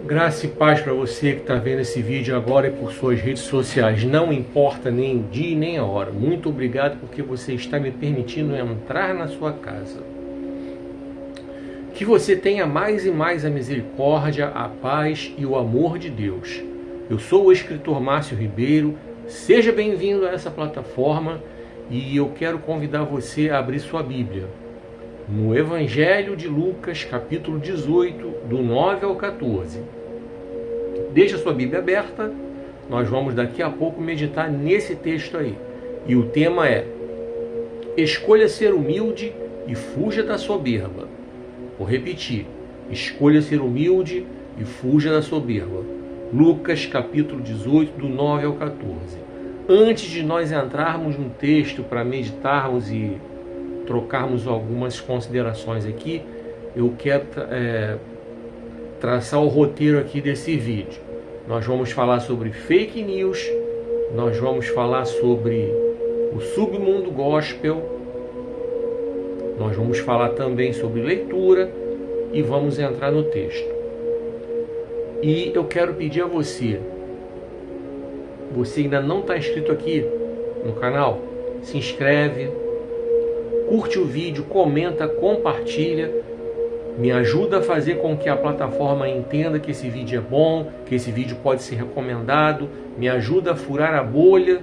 Graça e paz para você que está vendo esse vídeo agora e por suas redes sociais. Não importa nem o dia e nem a hora. Muito obrigado porque você está me permitindo entrar na sua casa. Que você tenha mais e mais a misericórdia, a paz e o amor de Deus. Eu sou o escritor Márcio Ribeiro. Seja bem-vindo a essa plataforma e eu quero convidar você a abrir sua Bíblia no Evangelho de Lucas, capítulo 18, do 9 ao 14. Deixa sua Bíblia aberta, nós vamos daqui a pouco meditar nesse texto aí. E o tema é: escolha ser humilde e fuja da soberba. Vou repetir: escolha ser humilde e fuja da soberba. Lucas, capítulo 18, do 9 ao 14. Antes de nós entrarmos no texto para meditarmos e trocarmos algumas considerações aqui, eu quero traçar o roteiro aqui desse vídeo. Nós vamos falar sobre fake news, nós vamos falar sobre o submundo gospel, nós vamos falar também sobre leitura e vamos entrar no texto. E eu quero pedir a você ainda não está inscrito aqui no canal, se inscreve, curte o vídeo, comenta, compartilha, me ajuda a fazer com que a plataforma entenda que esse vídeo é bom, que esse vídeo pode ser recomendado, me ajuda a furar a bolha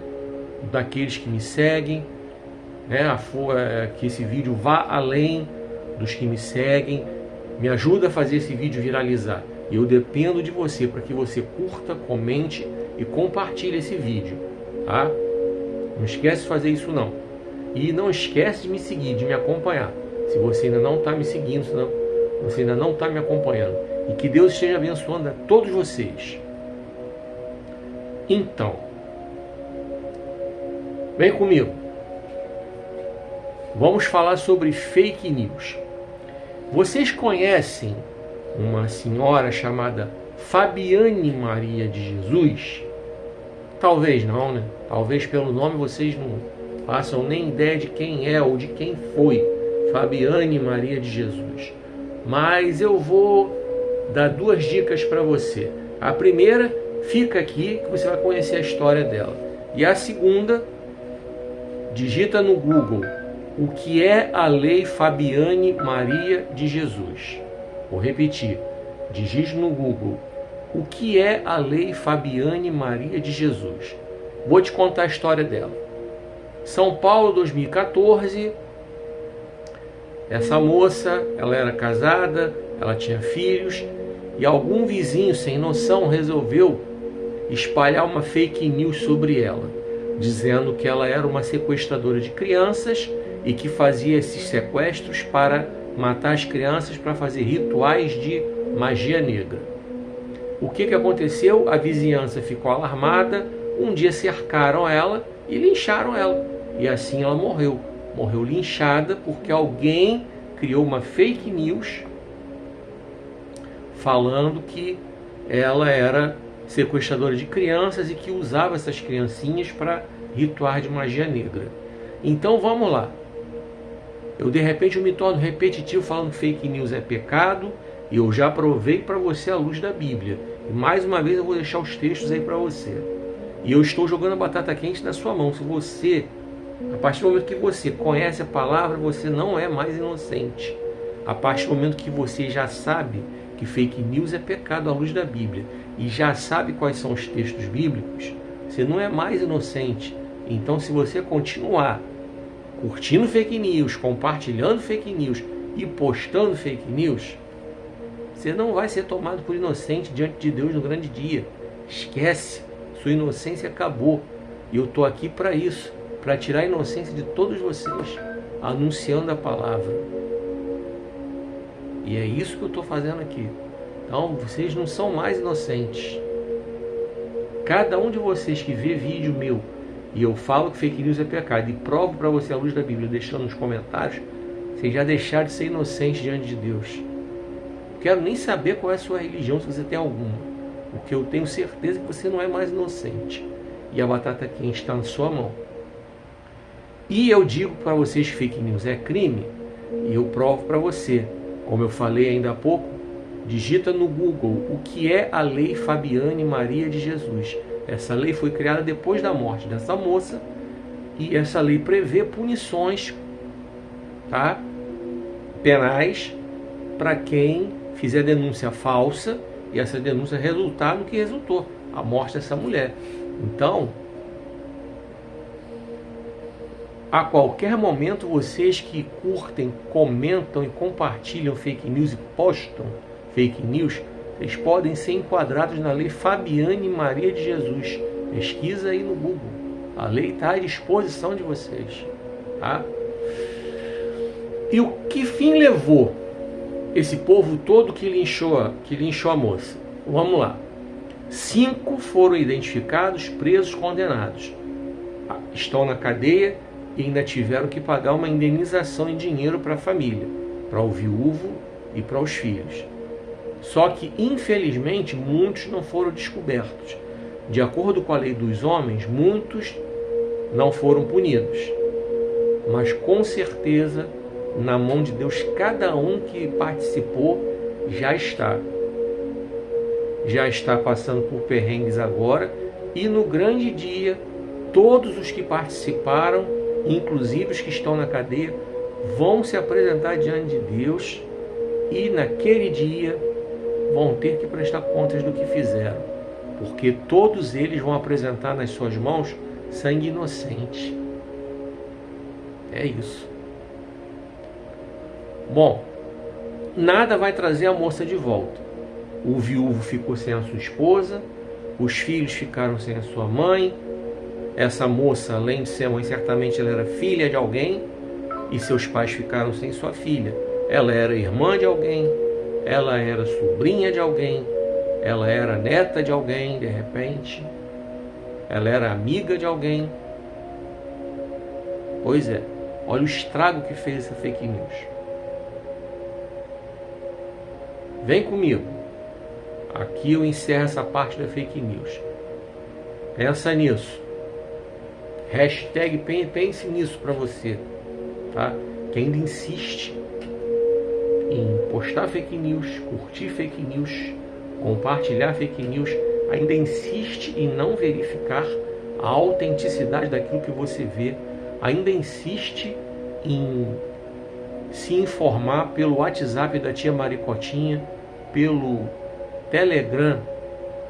daqueles que me seguem, né? Que esse vídeo vá além dos que me seguem, me ajuda a fazer esse vídeo viralizar. E eu dependo de você para que você curta, comente e compartilhe esse vídeo, tá? Não esquece de fazer isso não. E não esquece de me seguir, de me acompanhar. Se você ainda não está me seguindo, senão você ainda não está me acompanhando. E que Deus esteja abençoando a todos vocês. Então, vem comigo. Vamos falar sobre fake news. Vocês conhecem uma senhora chamada Fabiane Maria de Jesus? Talvez não, né? Talvez pelo nome vocês não façam nem ideia de quem é ou de quem foi Fabiane Maria de Jesus. Mas eu vou dar duas dicas para você. A primeira, fica aqui que você vai conhecer a história dela. E a segunda, digita no Google: o que é a Lei Fabiane Maria de Jesus? Vou repetir, digite no Google: o que é a Lei Fabiane Maria de Jesus? Vou te contar a história dela. São Paulo, 2014, essa moça, ela era casada, ela tinha filhos, e algum vizinho sem noção resolveu espalhar uma fake news sobre ela, dizendo que ela era uma sequestradora de crianças e que fazia esses sequestros para matar as crianças para fazer rituais de magia negra. O que aconteceu? A vizinhança ficou alarmada, um dia cercaram ela e lincharam ela. E assim ela morreu. Morreu linchada porque alguém criou uma fake news falando que ela era sequestradora de crianças e que usava essas criancinhas para rituais de magia negra. Então vamos lá. De repente eu me torno repetitivo falando que fake news é pecado, e eu já provei para você à luz da Bíblia. E mais uma vez eu vou deixar os textos aí para você. E eu estou jogando a batata quente na sua mão. Se você, a partir do momento que você conhece a palavra, você não é mais inocente. A partir do momento que você já sabe que fake news é pecado à luz da Bíblia e já sabe quais são os textos bíblicos, você não é mais inocente. Então, se você continuar curtindo fake news, compartilhando fake news e postando fake news, você não vai ser tomado por inocente diante de Deus no grande dia. Esquece, sua inocência acabou. E eu estou aqui para isso, para tirar a inocência de todos vocês, anunciando a palavra. E é isso que eu estou fazendo aqui. Então, vocês não são mais inocentes. Cada um de vocês que vê vídeo meu e eu falo que fake news é pecado e provo para você à luz da Bíblia, deixando nos comentários, vocês já deixaram de ser inocentes diante de Deus. Quero nem saber qual é a sua religião, se você tem alguma. Porque eu tenho certeza que você não é mais inocente. E a batata quente está na sua mão. E eu digo para vocês que fake news é crime, e eu provo para você. Como eu falei ainda há pouco, Digita no Google o que é a Lei Fabiane Maria de Jesus. Essa lei foi criada depois da morte dessa moça e essa lei prevê punições, tá? Penais para quem fizer denúncia falsa e essa denúncia resultar no que resultou, a morte dessa mulher. Então, a qualquer momento, vocês que curtem, comentam e compartilham fake news e postam fake news, vocês podem ser enquadrados na Lei Fabiane Maria de Jesus. Pesquisa aí no Google. A lei está à disposição de vocês. Tá? E o que fim levou esse povo todo que linchou a moça? Vamos lá. 5 foram identificados, presos, condenados. Estão na cadeia e ainda tiveram que pagar uma indenização em dinheiro para a família, para o viúvo e para os filhos. Só que, infelizmente, muitos não foram descobertos. De acordo com a lei dos homens, muitos não foram punidos. Mas, com certeza, na mão de Deus, cada um que participou já está passando por perrengues agora. E no grande dia, todos os que participaram, inclusive os que estão na cadeia, vão se apresentar diante de Deus e naquele dia vão ter que prestar contas do que fizeram, porque todos eles vão apresentar nas suas mãos sangue inocente. É isso. Bom, nada vai trazer a moça de volta. O viúvo ficou sem a sua esposa, os filhos ficaram sem a sua mãe. Essa moça, além de ser mãe, certamente ela era filha de alguém, e seus pais ficaram sem sua filha. Ela era irmã de alguém, ela era sobrinha de alguém, ela era neta de alguém, de repente, ela era amiga de alguém. Pois é, olha o estrago que fez essa fake news. Vem comigo. Aqui eu encerro essa parte da fake news. Pensa nisso. Hashtag pense nisso para você, tá? Que ainda insiste em postar fake news, curtir fake news, compartilhar fake news, ainda insiste em não verificar a autenticidade daquilo que você vê, ainda insiste em se informar pelo WhatsApp da tia Maricotinha, pelo Telegram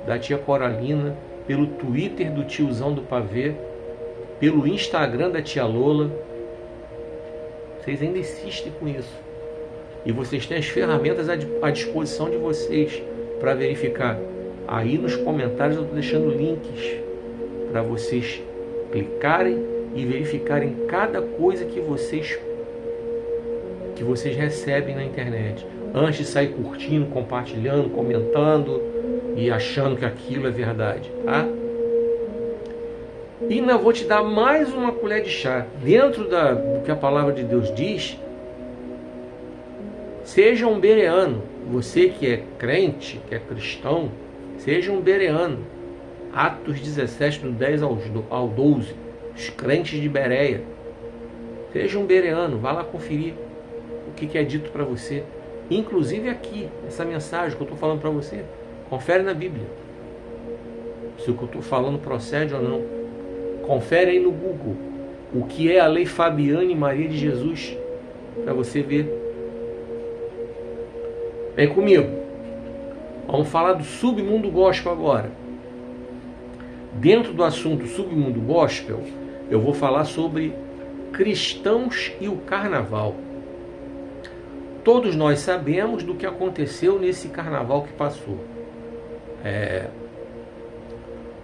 da tia Coralina, pelo Twitter do tiozão do pavê, pelo Instagram da tia Lola. Vocês ainda insistem com isso. E vocês têm as ferramentas à disposição de vocês para verificar. Aí nos comentários eu estou deixando links para vocês clicarem e verificarem cada coisa que vocês recebem na internet. Antes de sair curtindo, compartilhando, comentando e achando que aquilo é verdade. Tá? E ainda vou te dar mais uma colher de chá. Dentro do que a palavra de Deus diz, seja um bereano. Você que é crente, que é cristão, seja um bereano. Atos 17, do 10 ao 12. Os crentes de Bereia. Seja um bereano. Vá lá conferir o que é dito para você. Inclusive aqui, essa mensagem que eu estou falando para você. Confere na Bíblia se o que eu estou falando procede ou não. Confere aí no Google o que é a Lei Fabiane Maria de Jesus, para você ver. Vem comigo. Vamos falar do submundo gospel agora. Dentro do assunto submundo gospel, eu vou falar sobre cristãos e o carnaval. Todos nós sabemos do que aconteceu nesse carnaval que passou.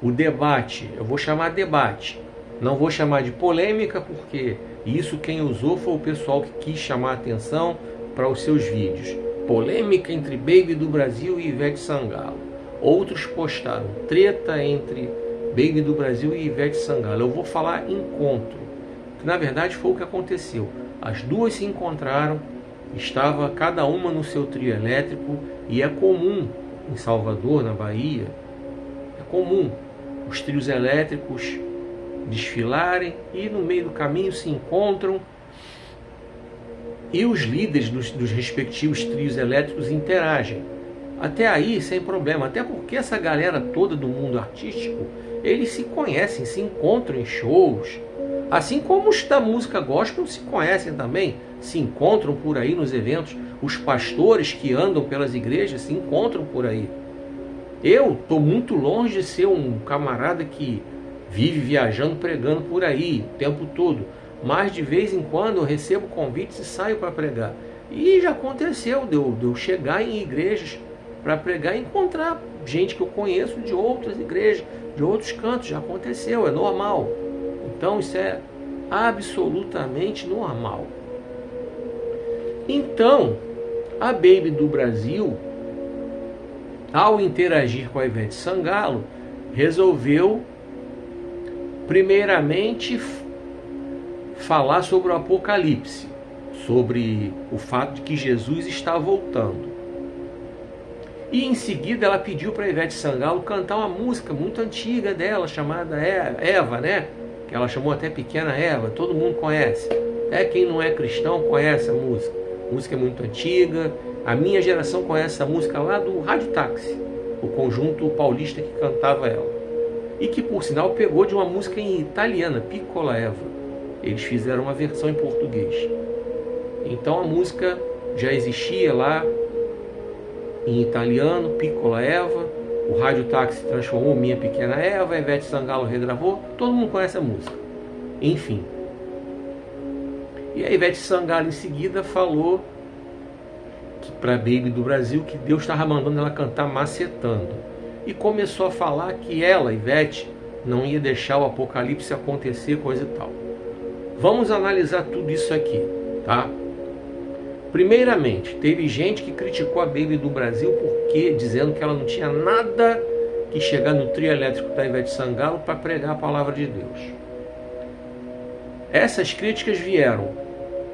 O debate, eu vou chamar de debate, não vou chamar de polêmica, porque isso quem usou foi o pessoal que quis chamar a atenção para os seus vídeos. Polêmica entre Baby do Brasil e Ivete Sangalo. Outros postaram treta entre Baby do Brasil e Ivete Sangalo. Eu vou falar encontro, que na verdade foi o que aconteceu. As duas se encontraram, estava cada uma no seu trio elétrico, e é comum em Salvador, na Bahia, é comum os trios elétricos desfilarem e no meio do caminho se encontram e os líderes dos respectivos trios elétricos interagem. Até aí, sem problema. Até porque essa galera toda do mundo artístico, eles se conhecem, se encontram em shows. Assim como os da música gospel se conhecem também, se encontram por aí nos eventos. Os pastores que andam pelas igrejas se encontram por aí. Eu estou muito longe de ser um camarada que vive viajando, pregando por aí o tempo todo. Mas de vez em quando eu recebo convites e saio para pregar. E já aconteceu de eu chegar em igrejas para pregar e encontrar gente que eu conheço de outras igrejas, de outros cantos. Já aconteceu, é normal. Então isso é absolutamente normal. Então, a Baby do Brasil, ao interagir com a Ivete Sangalo, resolveu primeiramente falar sobre o Apocalipse, sobre o fato de que Jesus está voltando. E em seguida ela pediu para a Ivete Sangalo cantar uma música muito antiga dela, chamada Eva, né? Que ela chamou até Pequena Eva, todo mundo conhece. Até quem não é cristão conhece a música. A música é muito antiga. A minha geração conhece essa música lá do Rádio Táxi, o conjunto paulista que cantava ela. E que, por sinal, pegou de uma música em italiana, Piccola Eva. Eles fizeram uma versão em português. Então a música já existia lá em italiano, Piccola Eva. O Rádio Táxi transformou Minha Pequena Eva, a Ivete Sangalo regravou. Todo mundo conhece a música. Enfim. E a Ivete Sangalo em seguida falou para a Baby do Brasil que Deus estava mandando ela cantar macetando. E começou a falar que ela, Ivete, não ia deixar o Apocalipse acontecer, coisa e tal. Vamos analisar tudo isso aqui, tá? Primeiramente, teve gente que criticou a Baby do Brasil porque dizendo que ela não tinha nada que chegar no trio elétrico da Ivete Sangalo para pregar a palavra de Deus. Essas críticas vieram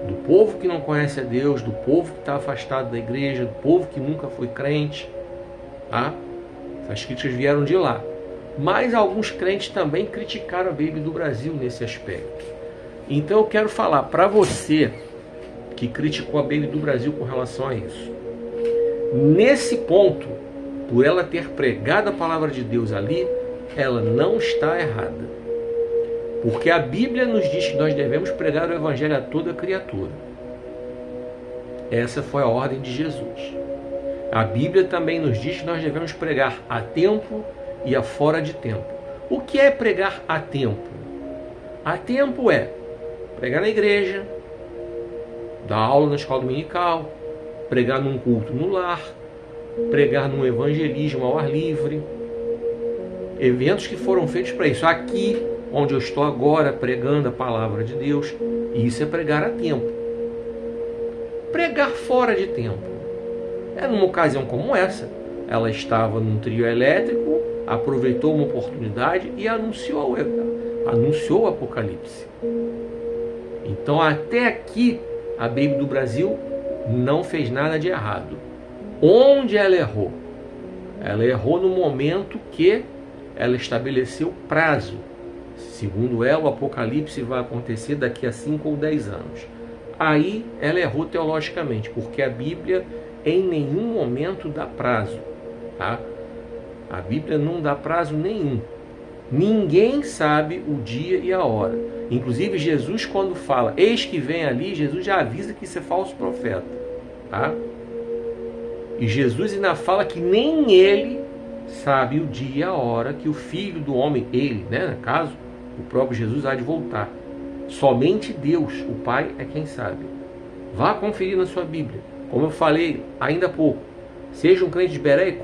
do povo que não conhece a Deus, do povo que está afastado da igreja, do povo que nunca foi crente, tá? Essas críticas vieram de lá. Mas alguns crentes também criticaram a Baby do Brasil nesse aspecto. Então eu quero falar para você que criticou a Baby do Brasil com relação a isso. Nesse ponto, por ela ter pregado a palavra de Deus ali, ela não está errada. Porque a Bíblia nos diz que nós devemos pregar o Evangelho a toda criatura. Essa foi a ordem de Jesus. A Bíblia também nos diz que nós devemos pregar a tempo e a fora de tempo. O que é pregar a tempo? A tempo é pregar na igreja, dar aula na escola dominical, pregar num culto no lar, pregar num evangelismo ao ar livre. Eventos que foram feitos para isso. Aqui, onde eu estou agora pregando a palavra de Deus, isso é pregar a tempo. Pregar fora de tempo é numa ocasião como essa. Ela estava num trio elétrico, aproveitou uma oportunidade e anunciou o Apocalipse. Então até aqui a Baby do Brasil não fez nada de errado. Onde ela errou? Ela errou no momento que ela estabeleceu prazo. Segundo ela, o Apocalipse vai acontecer daqui a 5 ou 10 anos. Aí ela errou teologicamente, porque a Bíblia em nenhum momento dá prazo. Tá? A Bíblia não dá prazo nenhum. Ninguém sabe o dia e a hora. Inclusive Jesus, quando fala, eis que vem ali, Jesus já avisa que isso é falso profeta. Tá? E Jesus ainda fala que nem ele sabe o dia e a hora que o Filho do Homem, ele, né, no caso, o próprio Jesus, há de voltar. Somente Deus, o Pai, é quem sabe. Vá conferir na sua Bíblia. Como eu falei ainda há pouco, seja um crente de Beré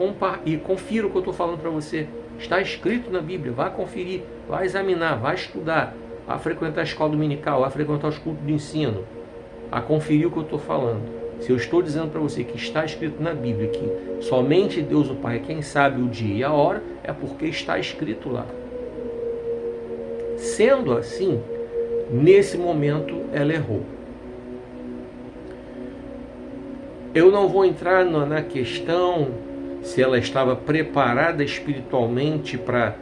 e confira o que eu estou falando para você. Está escrito na Bíblia, vá conferir, vá examinar, vá estudar, vá frequentar a escola dominical, vá frequentar os cultos de ensino, a conferir o que eu estou falando. Se eu estou dizendo para você que está escrito na Bíblia que somente Deus o Pai é quem sabe o dia e a hora, é porque está escrito lá. Sendo assim, nesse momento ela errou. Eu não vou entrar na questão se ela estava preparada espiritualmente para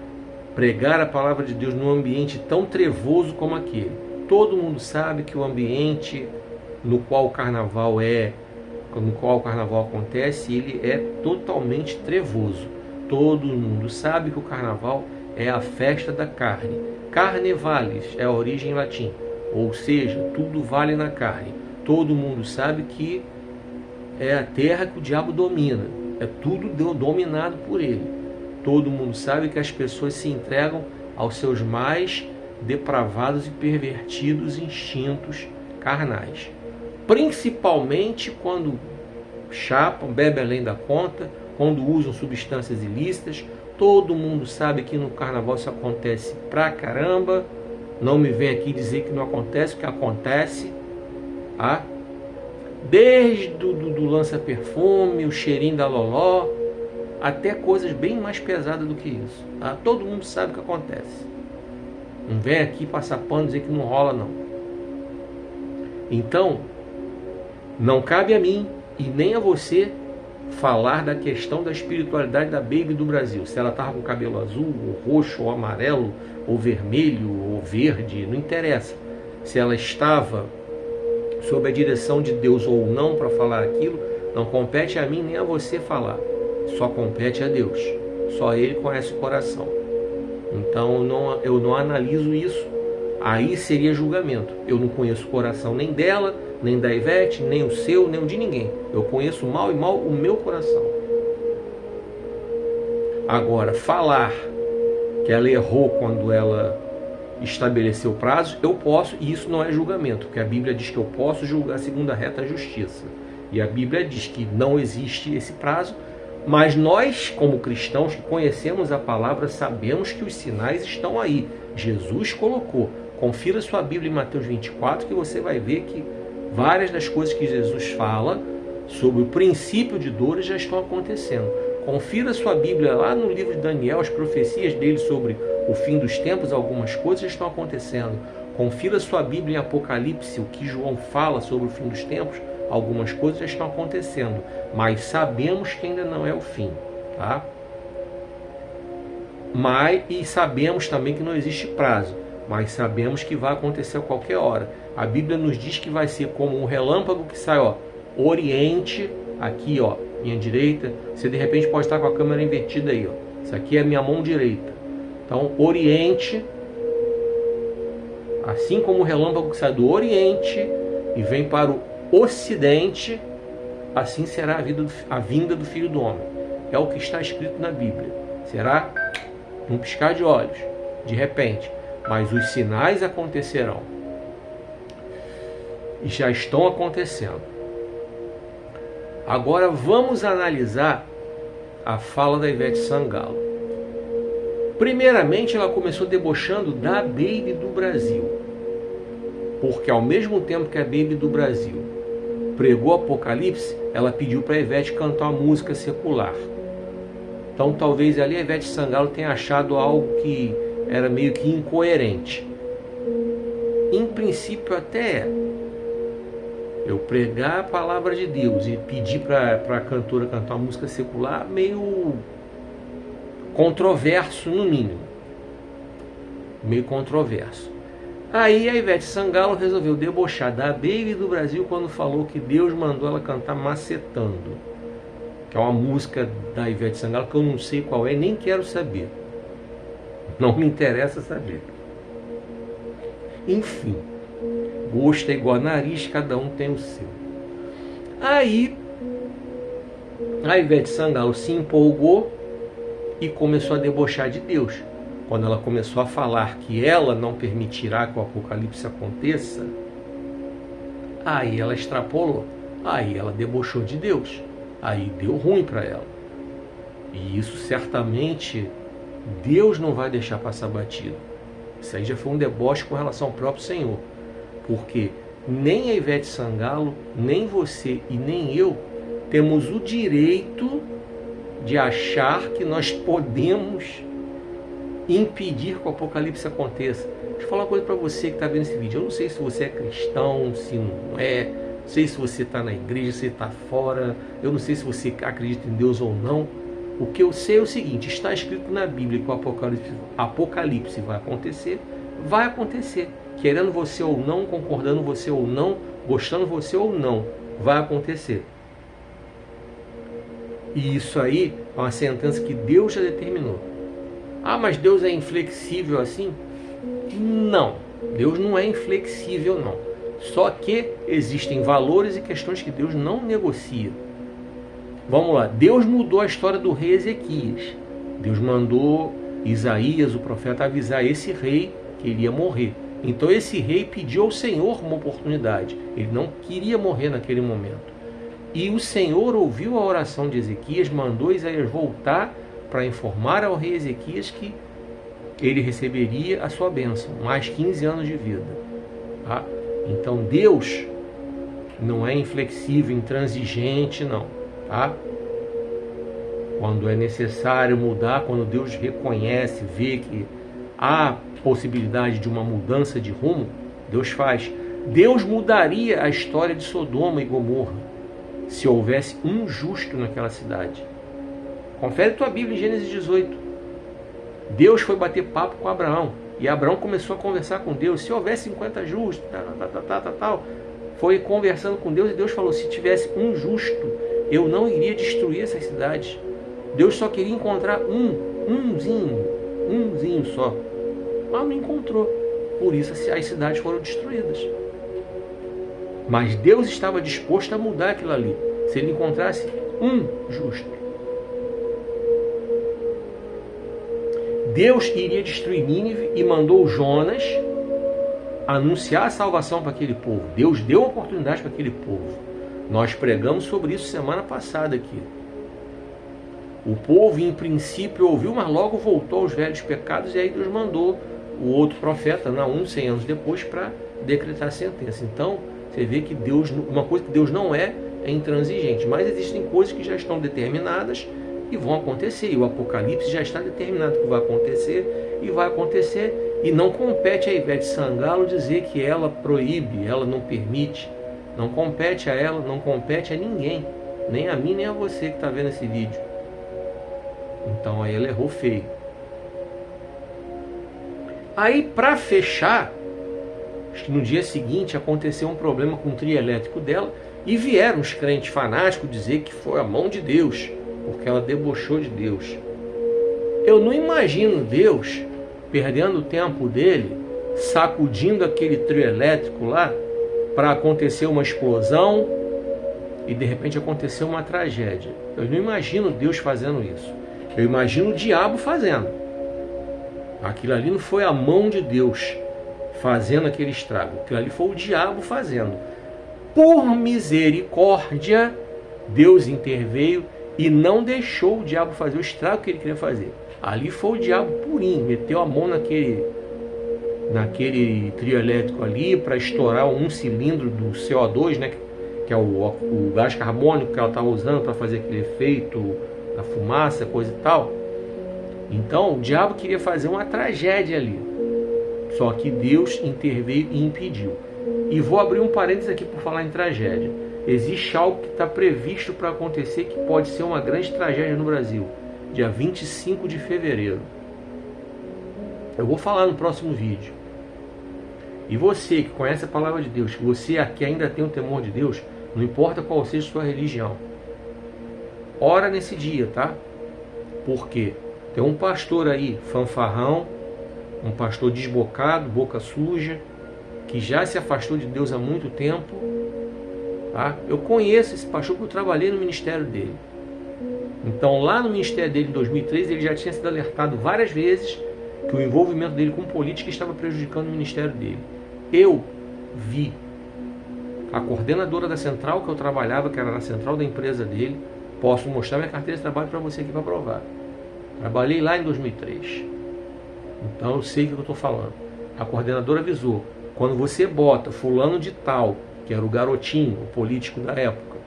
pregar a palavra de Deus num ambiente tão trevoso como aquele. Todo mundo sabe que o ambiente no qual o carnaval é no qual o carnaval acontece, ele é totalmente trevoso. Todo mundo sabe que o carnaval é a festa da carne. Carnevalis é a origem em latim, ou seja, tudo vale na carne. Todo mundo sabe que é a terra que o diabo domina, é tudo dominado por ele. Todo mundo sabe que as pessoas se entregam aos seus mais depravados e pervertidos instintos carnais. Principalmente quando chapam, bebem além da conta, quando usam substâncias ilícitas. Todo mundo sabe que no carnaval isso acontece pra caramba. Não me vem aqui dizer que não acontece, porque acontece. Tá? Desde do lança-perfume, o cheirinho da loló, até coisas bem mais pesadas do que isso. Tá? Todo mundo sabe o que acontece. Não vem aqui passar pano e dizer que não rola, não. Então, não cabe a mim e nem a você falar da questão da espiritualidade da Baby do Brasil. Se ela estava com cabelo azul, ou roxo, ou amarelo, ou vermelho, ou verde, não interessa. Se ela estava sob a direção de Deus ou não para falar aquilo, não compete a mim nem a você falar. Só compete a Deus. Só Ele conhece o coração. Então eu não analiso isso. Aí seria julgamento. Eu não conheço o coração nem dela, nem da Ivete, nem o seu, nem o de ninguém. Eu conheço mal e mal o meu coração. Agora, falar que ela errou quando ela estabeleceu prazos, eu posso, e isso não é julgamento, porque a Bíblia diz que eu posso julgar segundo a reta justiça. E a Bíblia diz que não existe esse prazo, mas nós, como cristãos que conhecemos a palavra, sabemos que os sinais estão aí. Jesus colocou. Confira sua Bíblia em Mateus 24, que você vai ver que várias das coisas que Jesus fala sobre o princípio de dores já estão acontecendo. Confira sua Bíblia lá no livro de Daniel, as profecias dele sobre o fim dos tempos, algumas coisas já estão acontecendo. Confira sua Bíblia em Apocalipse, o que João fala sobre o fim dos tempos, algumas coisas já estão acontecendo. Mas sabemos que ainda não é o fim, tá? E sabemos também que não existe prazo, mas sabemos que vai acontecer a qualquer hora. A Bíblia nos diz que vai ser como um relâmpago que sai, ó, Oriente, aqui, ó, minha direita. Você de repente pode estar com a câmera invertida aí, ó. Isso aqui é a minha mão direita. Então, Oriente, assim como o relâmpago que sai do Oriente e vem para o Ocidente, assim será a vinda do Filho do Homem. É o que está escrito na Bíblia. Será num piscar de olhos, de repente. Mas os sinais acontecerão. E já estão acontecendo. Agora vamos analisar a fala da Ivete Sangalo. Primeiramente, ela começou debochando da Baby do Brasil. Porque ao mesmo tempo que a Baby do Brasil pregou Apocalipse, ela pediu para a Ivete cantar uma música secular. Então talvez ali a Ivete Sangalo tenha achado algo que era meio que incoerente. Em princípio até é. Eu pregar a palavra de Deus e pedir para a cantora cantar uma música secular, meio controverso no mínimo. Meio controverso. Aí a Ivete Sangalo resolveu debochar da Baby do Brasil quando falou que Deus mandou ela cantar Macetando, que é uma música da Ivete Sangalo que eu não sei qual é, nem quero saber. Não me interessa saber. Enfim, gosto é igual a nariz, cada um tem o seu. Aí a Ivete Sangalo se empolgou e começou a debochar de Deus. Quando ela começou a falar que ela não permitirá que o Apocalipse aconteça, aí ela extrapolou. Aí ela debochou de Deus. Aí deu ruim para ela. E isso certamente Deus não vai deixar passar batido. Isso aí já foi um deboche com relação ao próprio Senhor. Porque nem a Ivete Sangalo, nem você e nem eu temos o direito de achar que nós podemos impedir que o Apocalipse aconteça. Deixa eu falar uma coisa para você que está vendo esse vídeo. Eu não sei se você é cristão, se não é. Não sei se você está na igreja, se está fora. Eu não sei se você acredita em Deus ou não. O que eu sei é o seguinte: está escrito na Bíblia que o Apocalipse vai acontecer. Vai acontecer. Querendo você ou não, concordando você ou não, gostando você ou não, vai acontecer. E isso aí é uma sentença que Deus já determinou. Ah, mas Deus é inflexível assim? Não, Deus não é inflexível não. Só que existem valores e questões que Deus não negocia. Vamos lá, Deus mudou a história do rei Ezequias. Deus mandou Isaías, o profeta, avisar esse rei que ele ia morrer. Então esse rei pediu ao Senhor uma oportunidade. Ele não queria morrer naquele momento. E o Senhor ouviu a oração de Ezequias, mandou Isaías voltar para informar ao rei Ezequias que ele receberia a sua bênção, mais 15 anos de vida. Tá? Então Deus não é inflexível, intransigente, não. Tá? Quando é necessário mudar, quando Deus reconhece, vê que há possibilidade de uma mudança de rumo, Deus faz. Deus mudaria a história de Sodoma e Gomorra se houvesse um justo naquela cidade. Confere tua Bíblia em Gênesis 18. Deus foi bater papo com Abraão. E Abraão começou a conversar com Deus. Se houvesse 50 justos, tal. Foi conversando com Deus e Deus falou, se tivesse um justo, eu não iria destruir essas cidades. Deus só queria encontrar umzinho só. Mas não encontrou. Por isso as cidades foram destruídas. Mas Deus estava disposto a mudar aquilo ali, se ele encontrasse um justo. Deus iria destruir Nínive e mandou Jonas anunciar a salvação para aquele povo. Deus deu oportunidade para aquele povo. Nós pregamos sobre isso semana passada aqui. O povo, em princípio, ouviu, mas logo voltou aos velhos pecados, e aí Deus mandou o outro profeta, Naum, 100 anos depois, para decretar a sentença. Então, você vê que Deus, uma coisa que Deus não é intransigente, mas existem coisas que já estão determinadas e vão acontecer, e o Apocalipse já está determinado que vai acontecer, e vai acontecer, e não compete a Ivete Sangalo dizer que ela proíbe, ela não permite, não compete a ela, não compete a ninguém, nem a mim, nem a você que está vendo esse vídeo. Então aí ela errou feio. Aí, para fechar, acho que no dia seguinte aconteceu um problema com o trio elétrico dela, e vieram os crentes fanáticos dizer que foi a mão de Deus, porque ela debochou de Deus. Eu não imagino Deus perdendo o tempo dele, sacudindo aquele trio elétrico lá, para acontecer uma explosão e de repente acontecer uma tragédia. Eu não imagino Deus fazendo isso. Eu imagino o diabo fazendo. Aquilo ali não foi a mão de Deus fazendo aquele estrago. Aquilo ali foi o diabo fazendo. Por misericórdia, Deus interveio e não deixou o diabo fazer o estrago que ele queria fazer. Ali foi o diabo purinho, meteu a mão naquele trio elétrico ali para estourar um cilindro do CO2, né, que é o gás carbônico que ela estava usando para fazer aquele efeito da fumaça, coisa e tal. Então o diabo queria fazer uma tragédia ali, só que Deus interveio e impediu. E vou abrir um parênteses aqui por falar em tragédia. Existe algo que está previsto para acontecer que pode ser uma grande tragédia no Brasil, dia 25 de fevereiro. Eu vou falar no próximo vídeo. E você que conhece a palavra de Deus, que você aqui ainda tem o temor de Deus, não importa qual seja a sua religião, ora nesse dia, tá? Porque tem um pastor aí, fanfarrão, um pastor desbocado, boca suja, que já se afastou de Deus há muito tempo. Tá? Eu conheço esse pastor porque eu trabalhei no ministério dele. Então lá no ministério dele em 2013 ele já tinha sido alertado várias vezes que o envolvimento dele com política estava prejudicando o ministério dele. Eu vi a coordenadora da central que eu trabalhava, que era na central da empresa dele. Posso mostrar minha carteira de trabalho para você aqui para provar. Trabalhei lá em 2003. Então eu sei o que eu estou falando. A coordenadora avisou: quando você bota fulano de tal, que era o garotinho, o político da época,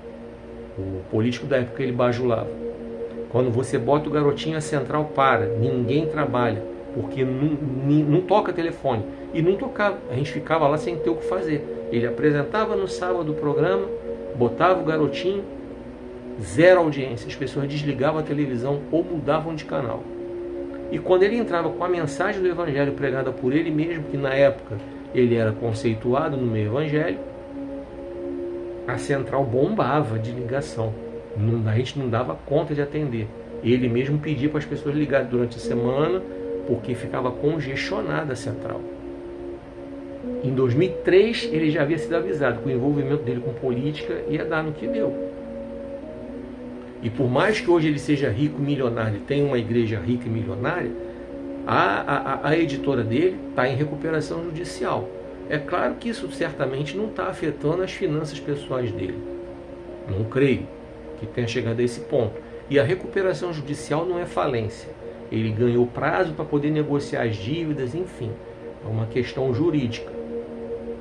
que ele bajulava, quando você bota o garotinho, a central para, ninguém trabalha, porque não toca telefone. E não tocava, a gente ficava lá sem ter o que fazer. Ele apresentava no sábado o programa, botava o garotinho, zero audiência, as pessoas desligavam a televisão ou mudavam de canal. E quando ele entrava com a mensagem do evangelho pregada por ele mesmo, que na época ele era conceituado no meio evangélico, a central bombava de ligação. A gente não dava conta de atender. Ele mesmo pedia para as pessoas ligarem durante a semana, porque ficava congestionada a central. Em 2003, ele já havia sido avisado que o envolvimento dele com política ia dar no que deu. E por mais que hoje ele seja rico, milionário, e tenha uma igreja rica e milionária, a editora dele está em recuperação judicial. É claro que isso certamente não está afetando as finanças pessoais dele. Não creio que tenha chegado a esse ponto. E a recuperação judicial não é falência. Ele ganhou prazo para poder negociar as dívidas, enfim. É uma questão jurídica,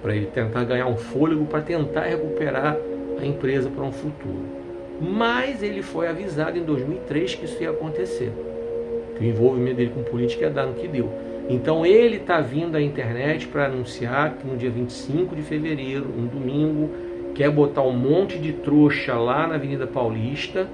para ele tentar ganhar um fôlego para tentar recuperar a empresa para um futuro. Mas ele foi avisado em 2003 que isso ia acontecer, que o envolvimento dele com política ia dar no que deu. Então ele está vindo à internet para anunciar que no dia 25 de fevereiro, um domingo, quer botar um monte de trouxa lá na Avenida Paulista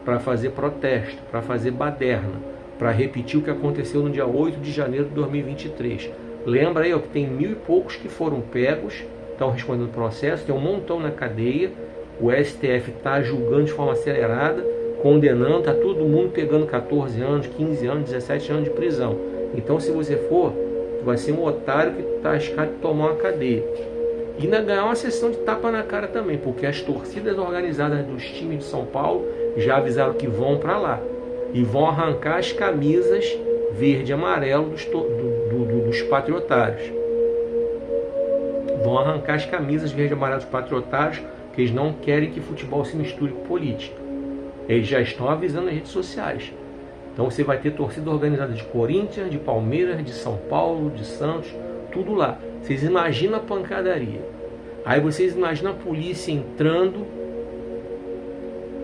para fazer protesto, para fazer baderna, para repetir o que aconteceu no dia 8 de janeiro de 2023. Lembra aí, ó, que tem 1000 e poucos que foram pegos, estão respondendo processo, tem um montão na cadeia, o STF está julgando de forma acelerada, condenando, está todo mundo pegando 14 anos, 15 anos, 17 anos de prisão. Então, se você for, vai ser um otário que está arriscado de tomar uma cadeia. E ainda ganhar uma sessão de tapa na cara também, porque as torcidas organizadas dos times de São Paulo já avisaram que vão para lá. E vão arrancar as camisas verde e amarelo dos patriotários. Vão arrancar as camisas verde e amarelo dos patriotários, porque eles não querem que futebol se misture com política. Eles já estão avisando nas redes sociais. Então você vai ter torcida organizada de Corinthians, de Palmeiras, de São Paulo, de Santos, tudo lá. Vocês imaginam a pancadaria. Aí vocês imaginam a polícia entrando,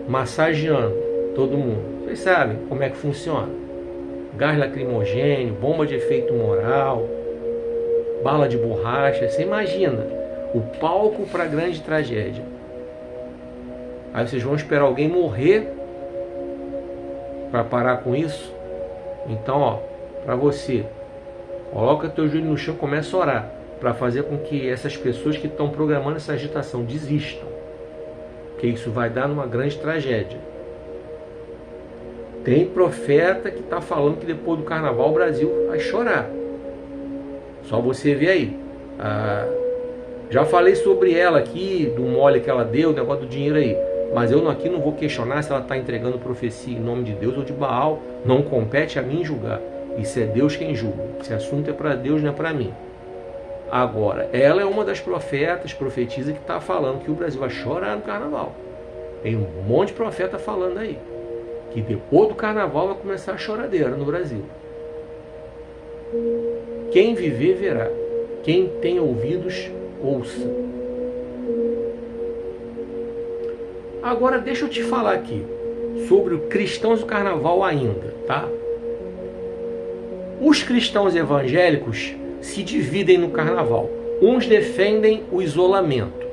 massageando todo mundo. Vocês sabem como é que funciona. Gás lacrimogênio, bomba de efeito moral, bala de borracha. Você imagina o palco para a grande tragédia. Aí vocês vão esperar alguém morrer para parar com isso? Então, ó, para você, coloca teu joelho no chão e começa a orar para fazer com que essas pessoas que estão programando essa agitação desistam, porque isso vai dar numa grande tragédia. Tem profeta que está falando que depois do carnaval o Brasil vai chorar. Só você ver aí. Já falei sobre ela aqui, do mole que ela deu, o negócio do dinheiro aí. Mas eu aqui não vou questionar se ela está entregando profecia em nome de Deus ou de Baal. Não compete a mim julgar. Isso é Deus quem julga. Esse assunto é para Deus, não é para mim. Agora, ela é uma das profetizas que está falando que o Brasil vai chorar no carnaval. Tem um monte de profeta falando aí que depois do carnaval vai começar a choradeira no Brasil. Quem viver, verá. Quem tem ouvidos, ouça. Agora deixa eu te falar aqui sobre os cristãos do carnaval ainda, tá? Os cristãos evangélicos se dividem no carnaval. Uns defendem o isolamento,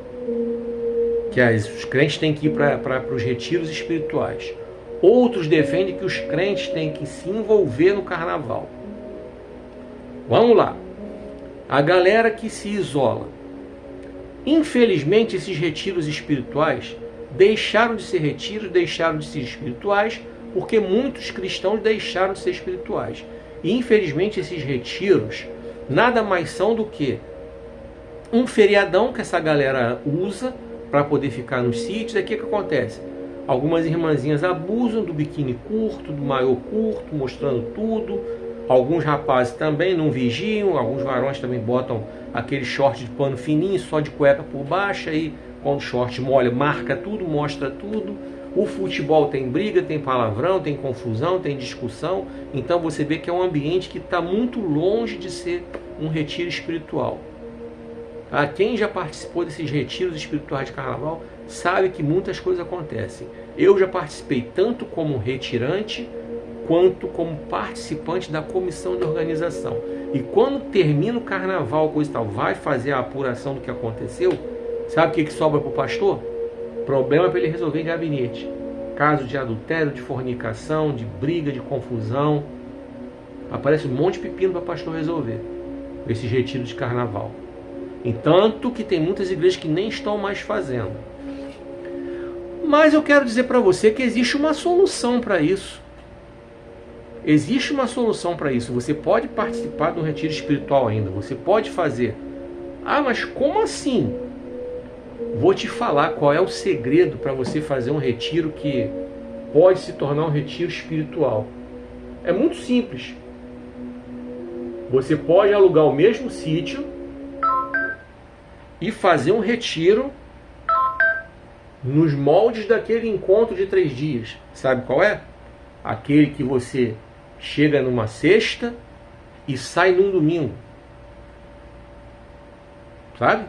que os crentes têm que ir para os retiros espirituais. Outros defendem que os crentes têm que se envolver no carnaval. Vamos lá. A galera que se isola. Infelizmente, esses retiros espirituais deixaram de ser retiros, deixaram de ser espirituais, porque muitos cristãos deixaram de ser espirituais. E infelizmente esses retiros nada mais são do que um feriadão que essa galera usa para poder ficar nos sítios. Aqui o que acontece? Algumas irmãzinhas abusam do biquíni curto, do maiô curto, mostrando tudo. Alguns rapazes também não vigiam, alguns varões também botam aquele short de pano fininho, só de cueca por baixo, aí quando o short molha, marca tudo, mostra tudo. O futebol tem briga, tem palavrão, tem confusão, tem discussão. Então você vê que é um ambiente que está muito longe de ser um retiro espiritual. Quem já participou desses retiros espirituais de carnaval sabe que muitas coisas acontecem. Eu já participei tanto como retirante quanto como participante da comissão de organização. E quando termina o carnaval, coisa e tal, vai fazer a apuração do que aconteceu, sabe o que sobra para o pastor? Problema para ele resolver em gabinete. Caso de adultério, de fornicação, de briga, de confusão. Aparece um monte de pepino para o pastor resolver esses retiros de carnaval. Entanto que tem muitas igrejas que nem estão mais fazendo. Mas eu quero dizer para você que existe uma solução para isso. Existe uma solução para isso. Você pode participar de um retiro espiritual ainda. Você pode fazer. Ah, mas como assim? Vou te falar qual é o segredo para você fazer um retiro que pode se tornar um retiro espiritual. É muito simples. Você pode alugar o mesmo sítio e fazer um retiro nos moldes daquele encontro de 3 dias. Sabe qual é? Aquele que você chega numa sexta e sai num domingo. Sabe?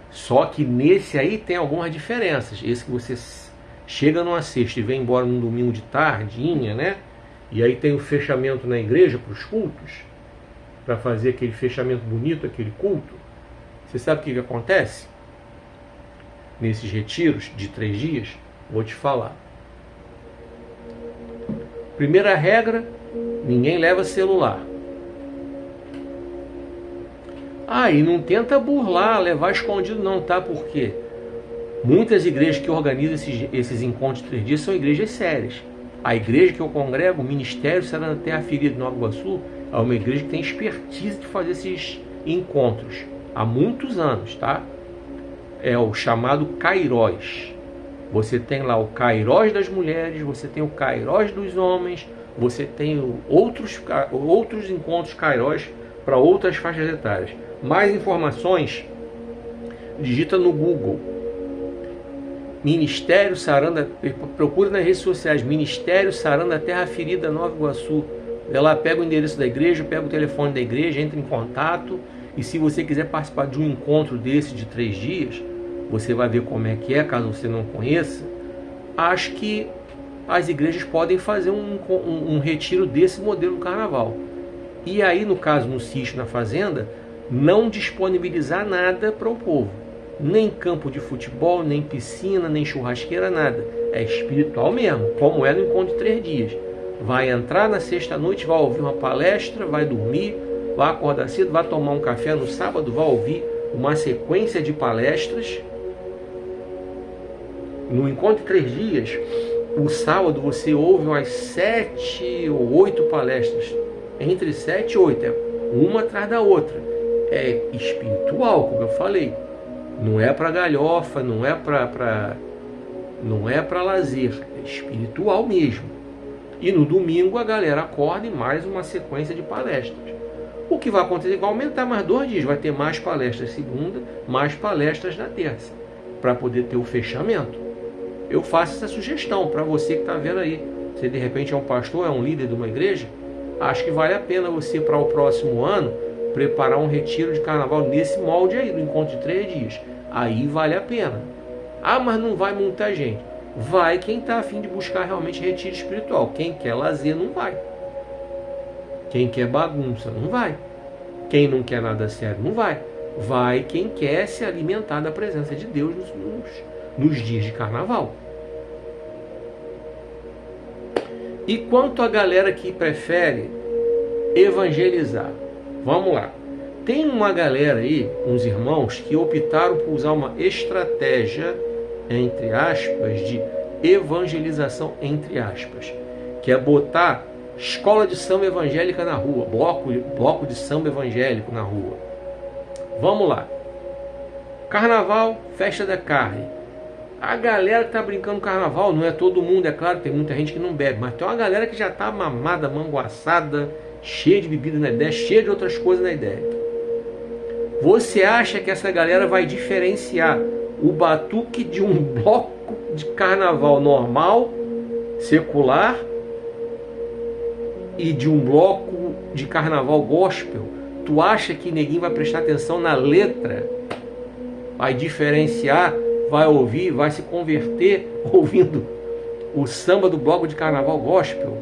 Só que nesse aí tem algumas diferenças. Esse que você chega numa sexta e vem embora num domingo de tardinha, né? E aí tem o fechamento na igreja para os cultos, para fazer aquele fechamento bonito, aquele culto. Você sabe o que acontece? Nesses retiros de 3 dias, vou te falar. Primeira regra, ninguém leva celular. E não tenta burlar, levar escondido não, tá? Porque muitas igrejas que organizam esses encontros de 3 dias são igrejas sérias. A igreja que eu congrego, o Ministério Saranda Terra Ferida de Nova Iguaçu, é uma igreja que tem expertise de fazer esses encontros há muitos anos, tá? É o chamado Kairós. Você tem lá o Kairós das mulheres, você tem o Kairós dos homens, você tem outros encontros Kairós para outras faixas etárias. Mais informações, digita no Google Ministério Saranda, procura nas redes sociais Ministério Saranda Terra Ferida Nova Iguaçu. Ela pega o endereço da igreja, pega o telefone da igreja, entra em contato. E se você quiser participar de um encontro desse de 3 dias, você vai ver como é que é, caso você não conheça. Acho que as igrejas podem fazer um retiro desse modelo do carnaval. E aí, no caso, no sítio, na fazenda, não disponibilizar nada para o povo. Nem campo de futebol, nem piscina, nem churrasqueira, nada. É espiritual mesmo, como é no encontro de 3 dias. Vai entrar na sexta-noite, vai ouvir uma palestra, vai dormir, vai acordar cedo, vai tomar um café no sábado, vai ouvir uma sequência de palestras. No encontro de 3 dias, o sábado você ouve umas 7 ou 8 palestras. Entre 7 e 8, uma atrás da outra. É espiritual, como eu falei. Não é para galhofa, não é para lazer, é espiritual mesmo. E no domingo a galera acorda e mais uma sequência de palestras. O que vai acontecer? Vai aumentar mais 2 dias, vai ter mais palestras segunda, mais palestras na terça, para poder ter o fechamento. Eu faço essa sugestão para você que está vendo aí. Se de repente é um pastor, é um líder de uma igreja, acho que vale a pena você, para o próximo ano, preparar um retiro de carnaval nesse molde aí, do encontro de 3 dias. Aí vale a pena. Mas não vai muita gente. Vai quem está a fim de buscar realmente retiro espiritual. Quem quer lazer não vai. Quem quer bagunça não vai. Quem não quer nada sério não vai. Vai quem quer se alimentar da presença de Deus nos dias de carnaval. E quanto a galera que prefere evangelizar? Vamos lá. Tem uma galera aí, uns irmãos, que optaram por usar uma estratégia, entre aspas, de evangelização, entre aspas, que é botar escola de samba evangélica na rua, bloco de samba evangélico na rua. Vamos lá. Carnaval, festa da carne. A galera que tá brincando carnaval, não é todo mundo, é claro, tem muita gente que não bebe, mas tem uma galera que já tá mamada, manguaçada, cheia de bebida na ideia, cheia de outras coisas na ideia. Você acha que essa galera vai diferenciar o batuque de um bloco de carnaval normal, secular, e de um bloco de carnaval gospel? Tu acha que ninguém vai prestar atenção na letra? Vai diferenciar, vai ouvir, vai se converter ouvindo o samba do bloco de carnaval gospel?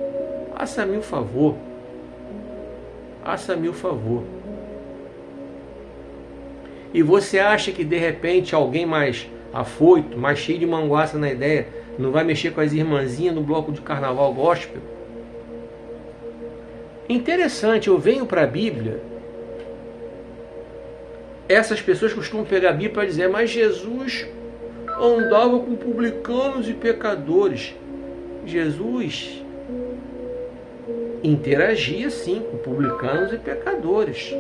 Faça-me o favor. Faça-me o favor. E você acha que de repente alguém mais afoito, mais cheio de manguaça na ideia, não vai mexer com as irmãzinhas no bloco de carnaval gospel? Interessante, eu venho para a Bíblia. Essas pessoas costumam pegar a Bíblia para dizer, mas Jesus andava com publicanos e pecadores. Jesus interagia sim com publicanos e pecadores.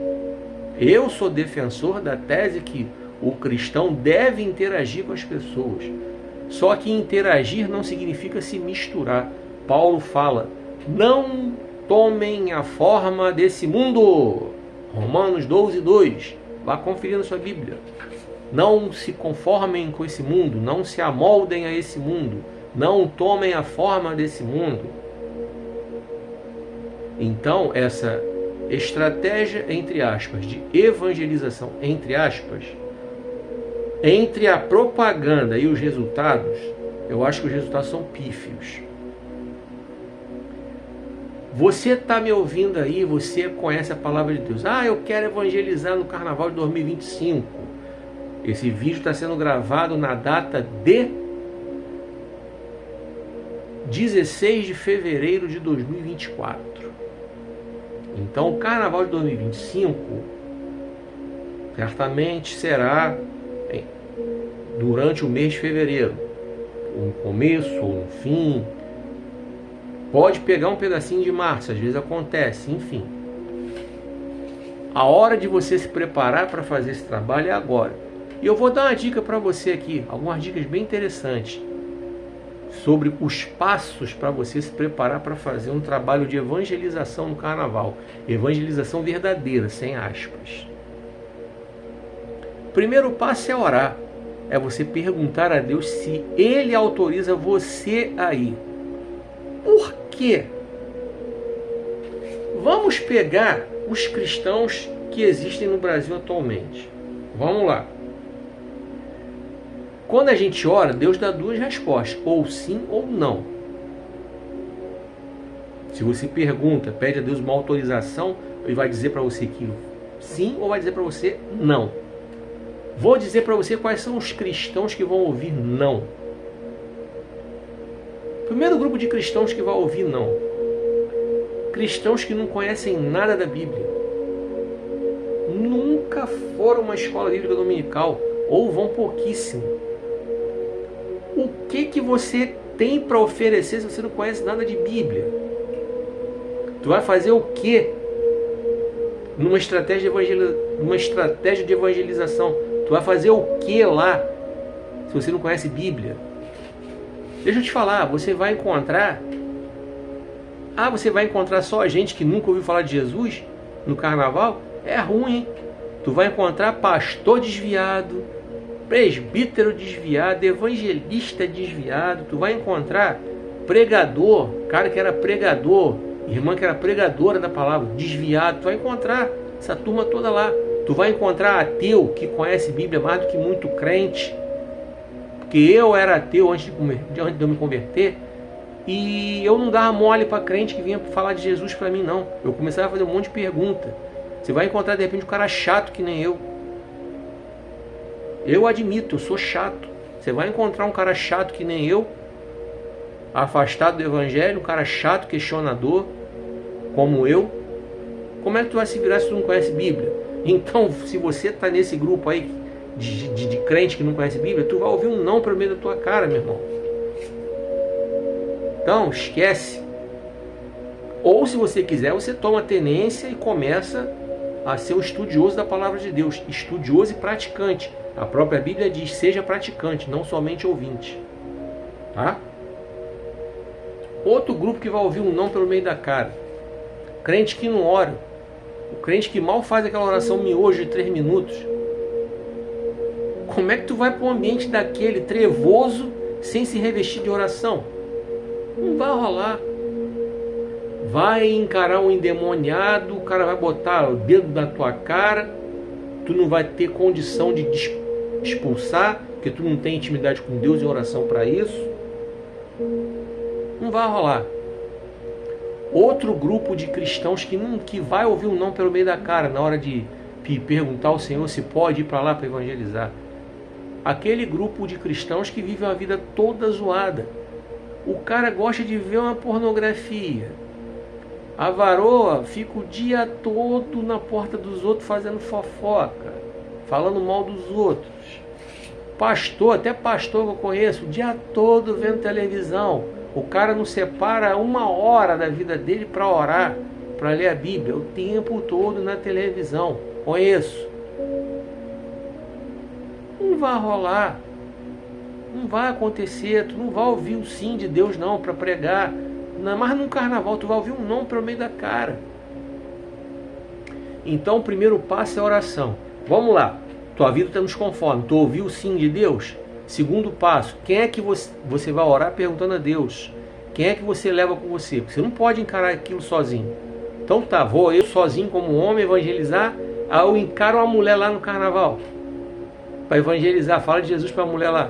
Eu sou defensor da tese que o cristão deve interagir com as pessoas. Só que interagir não significa se misturar. Paulo fala, não tomem a forma desse mundo. Romanos 12:2. Vá conferir na sua Bíblia. Não se conformem com esse mundo, não se amoldem a esse mundo, não tomem a forma desse mundo. Então, essa estratégia, entre aspas, de evangelização, entre aspas, entre a propaganda e os resultados, eu acho que os resultados são pífios. Você está me ouvindo aí, você conhece a palavra de Deus. Eu quero evangelizar no Carnaval de 2025. Esse vídeo está sendo gravado na data de 16 de fevereiro de 2024. Então o Carnaval de 2025 certamente será durante o mês de fevereiro, ou no começo ou no fim. Pode pegar um pedacinho de março, às vezes acontece, enfim. A hora de você se preparar para fazer esse trabalho é agora. E eu vou dar uma dica para você aqui, algumas dicas bem interessantes sobre os passos para você se preparar para fazer um trabalho de evangelização no Carnaval. Evangelização verdadeira, sem aspas. O primeiro passo é orar. É você perguntar a Deus se Ele autoriza você a ir. Por quê? Vamos pegar os cristãos que existem no Brasil atualmente. Vamos lá. Quando a gente ora, Deus dá duas respostas, ou sim ou não. Se você pergunta, pede a Deus uma autorização, Ele vai dizer para você que sim ou vai dizer para você não. Vou dizer para você quais são os cristãos que vão ouvir não. Primeiro grupo de cristãos que vai ouvir não. Cristãos que não conhecem nada da Bíblia. Nunca foram a uma escola bíblica dominical, ou vão pouquíssimo. O que você tem para oferecer se você não conhece nada de Bíblia? Tu vai fazer o quê numa estratégia de evangelização? Tu vai fazer o quê lá se você não conhece Bíblia? Deixa eu te falar, você vai encontrar só gente que nunca ouviu falar de Jesus no Carnaval? É ruim, hein? Tu vai encontrar pastor desviado, presbítero desviado, evangelista desviado. Tu vai encontrar pregador, cara que era pregador, irmã que era pregadora da palavra, desviado. Tu vai encontrar essa turma toda lá. Tu vai encontrar ateu que conhece Bíblia mais do que muito crente. Porque eu era ateu antes de eu me converter, e eu não dava mole para crente que vinha falar de Jesus para mim, não. Eu começava a fazer um monte de pergunta. Você vai encontrar de repente um cara chato que nem eu. Eu admito, eu sou chato. Você vai encontrar um cara chato que nem eu, afastado do evangelho, um cara chato, questionador, como eu. Como é que tu vai se virar se tu não conhece Bíblia? Então, se você está nesse grupo aí de crente que não conhece Bíblia, tu vai ouvir um não pelo meio da tua cara, meu irmão. Então, esquece. Ou, se você quiser, você toma tenência e começa a ser um estudioso da palavra de Deus. Estudioso e praticante. A própria Bíblia diz, seja praticante, não somente ouvinte. Tá? Outro grupo que vai ouvir um não pelo meio da cara. Crente que não ora. O crente que mal faz aquela oração miojo de 3 minutos. Como é que tu vai para um ambiente daquele trevoso sem se revestir de oração? Não vai rolar. Vai encarar um endemoniado, o cara vai botar o dedo na tua cara, tu não vai ter condição de expulsar, porque tu não tem intimidade com Deus e oração para isso. Não vai rolar. Outro grupo de cristãos que vai ouvir um não pelo meio da cara na hora de perguntar ao Senhor se pode ir para lá para evangelizar. Aquele grupo de cristãos que vive uma vida toda zoada. O cara gosta de ver uma pornografia. A varoa fica o dia todo na porta dos outros fazendo fofoca, falando mal dos outros. pastor, até pastor que eu conheço, o dia todo vendo televisão. O cara não separa 1 hora da vida dele para orar, para ler a Bíblia, o tempo todo na televisão. Conheço. Não vai rolar. Não vai acontecer. Tu não vai ouvir o sim de Deus não para pregar. Mas num carnaval tu vai ouvir um não pelo meio da cara. Então o primeiro passo é a oração. Vamos lá. Tua vida está nos conforme. Tu ouviu o sim de Deus? Segundo passo, quem é que você vai orar perguntando a Deus? Quem é que você leva com você? Porque você não pode encarar aquilo sozinho. Então tá, vou eu sozinho como homem evangelizar, aí eu encaro uma mulher lá no carnaval para evangelizar, fala de Jesus para a mulher lá.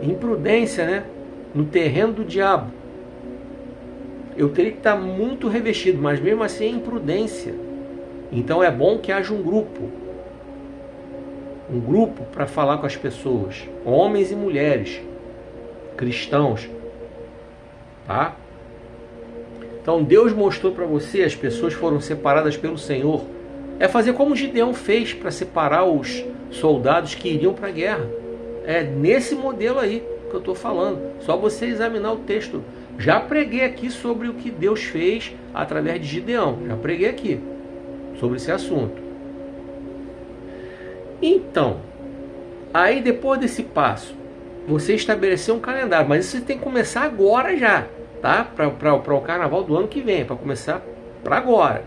Imprudência, né? No terreno do diabo. Eu teria que estar muito revestido, mas mesmo assim é imprudência. Então é bom que haja um grupo para falar com as pessoas, homens e mulheres, cristãos, tá? Então Deus mostrou para você, as pessoas foram separadas pelo Senhor, é fazer como Gideão fez para separar os soldados que iriam para a guerra. É nesse modelo aí que eu estou falando, só você examinar o texto. Já preguei aqui sobre o que Deus fez através de Gideão, já preguei aqui sobre esse assunto. Então, aí depois desse passo, você estabeleceu um calendário, mas isso você tem que começar agora já, tá? Para o carnaval do ano que vem, para começar para agora.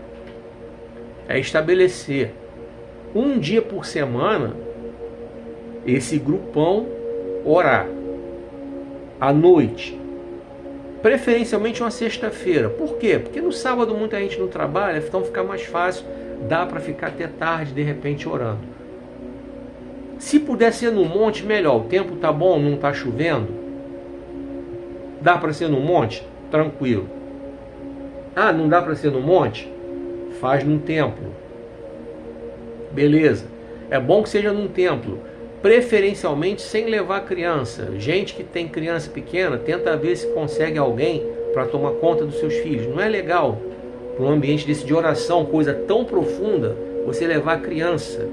É estabelecer um dia por semana esse grupão orar à noite, preferencialmente uma sexta-feira. Por quê? Porque no sábado muita gente não trabalha, então fica mais fácil, dá para ficar até tarde de repente orando. Se puder ser no monte, melhor. O tempo tá bom, não tá chovendo. Dá para ser no monte? Tranquilo. Ah, não dá para ser no monte? Faz num templo. Beleza. É bom que seja num templo. Preferencialmente sem levar criança. Gente que tem criança pequena, tenta ver se consegue alguém para tomar conta dos seus filhos. Não é legal, para um ambiente desse de oração, coisa tão profunda, você levar criança.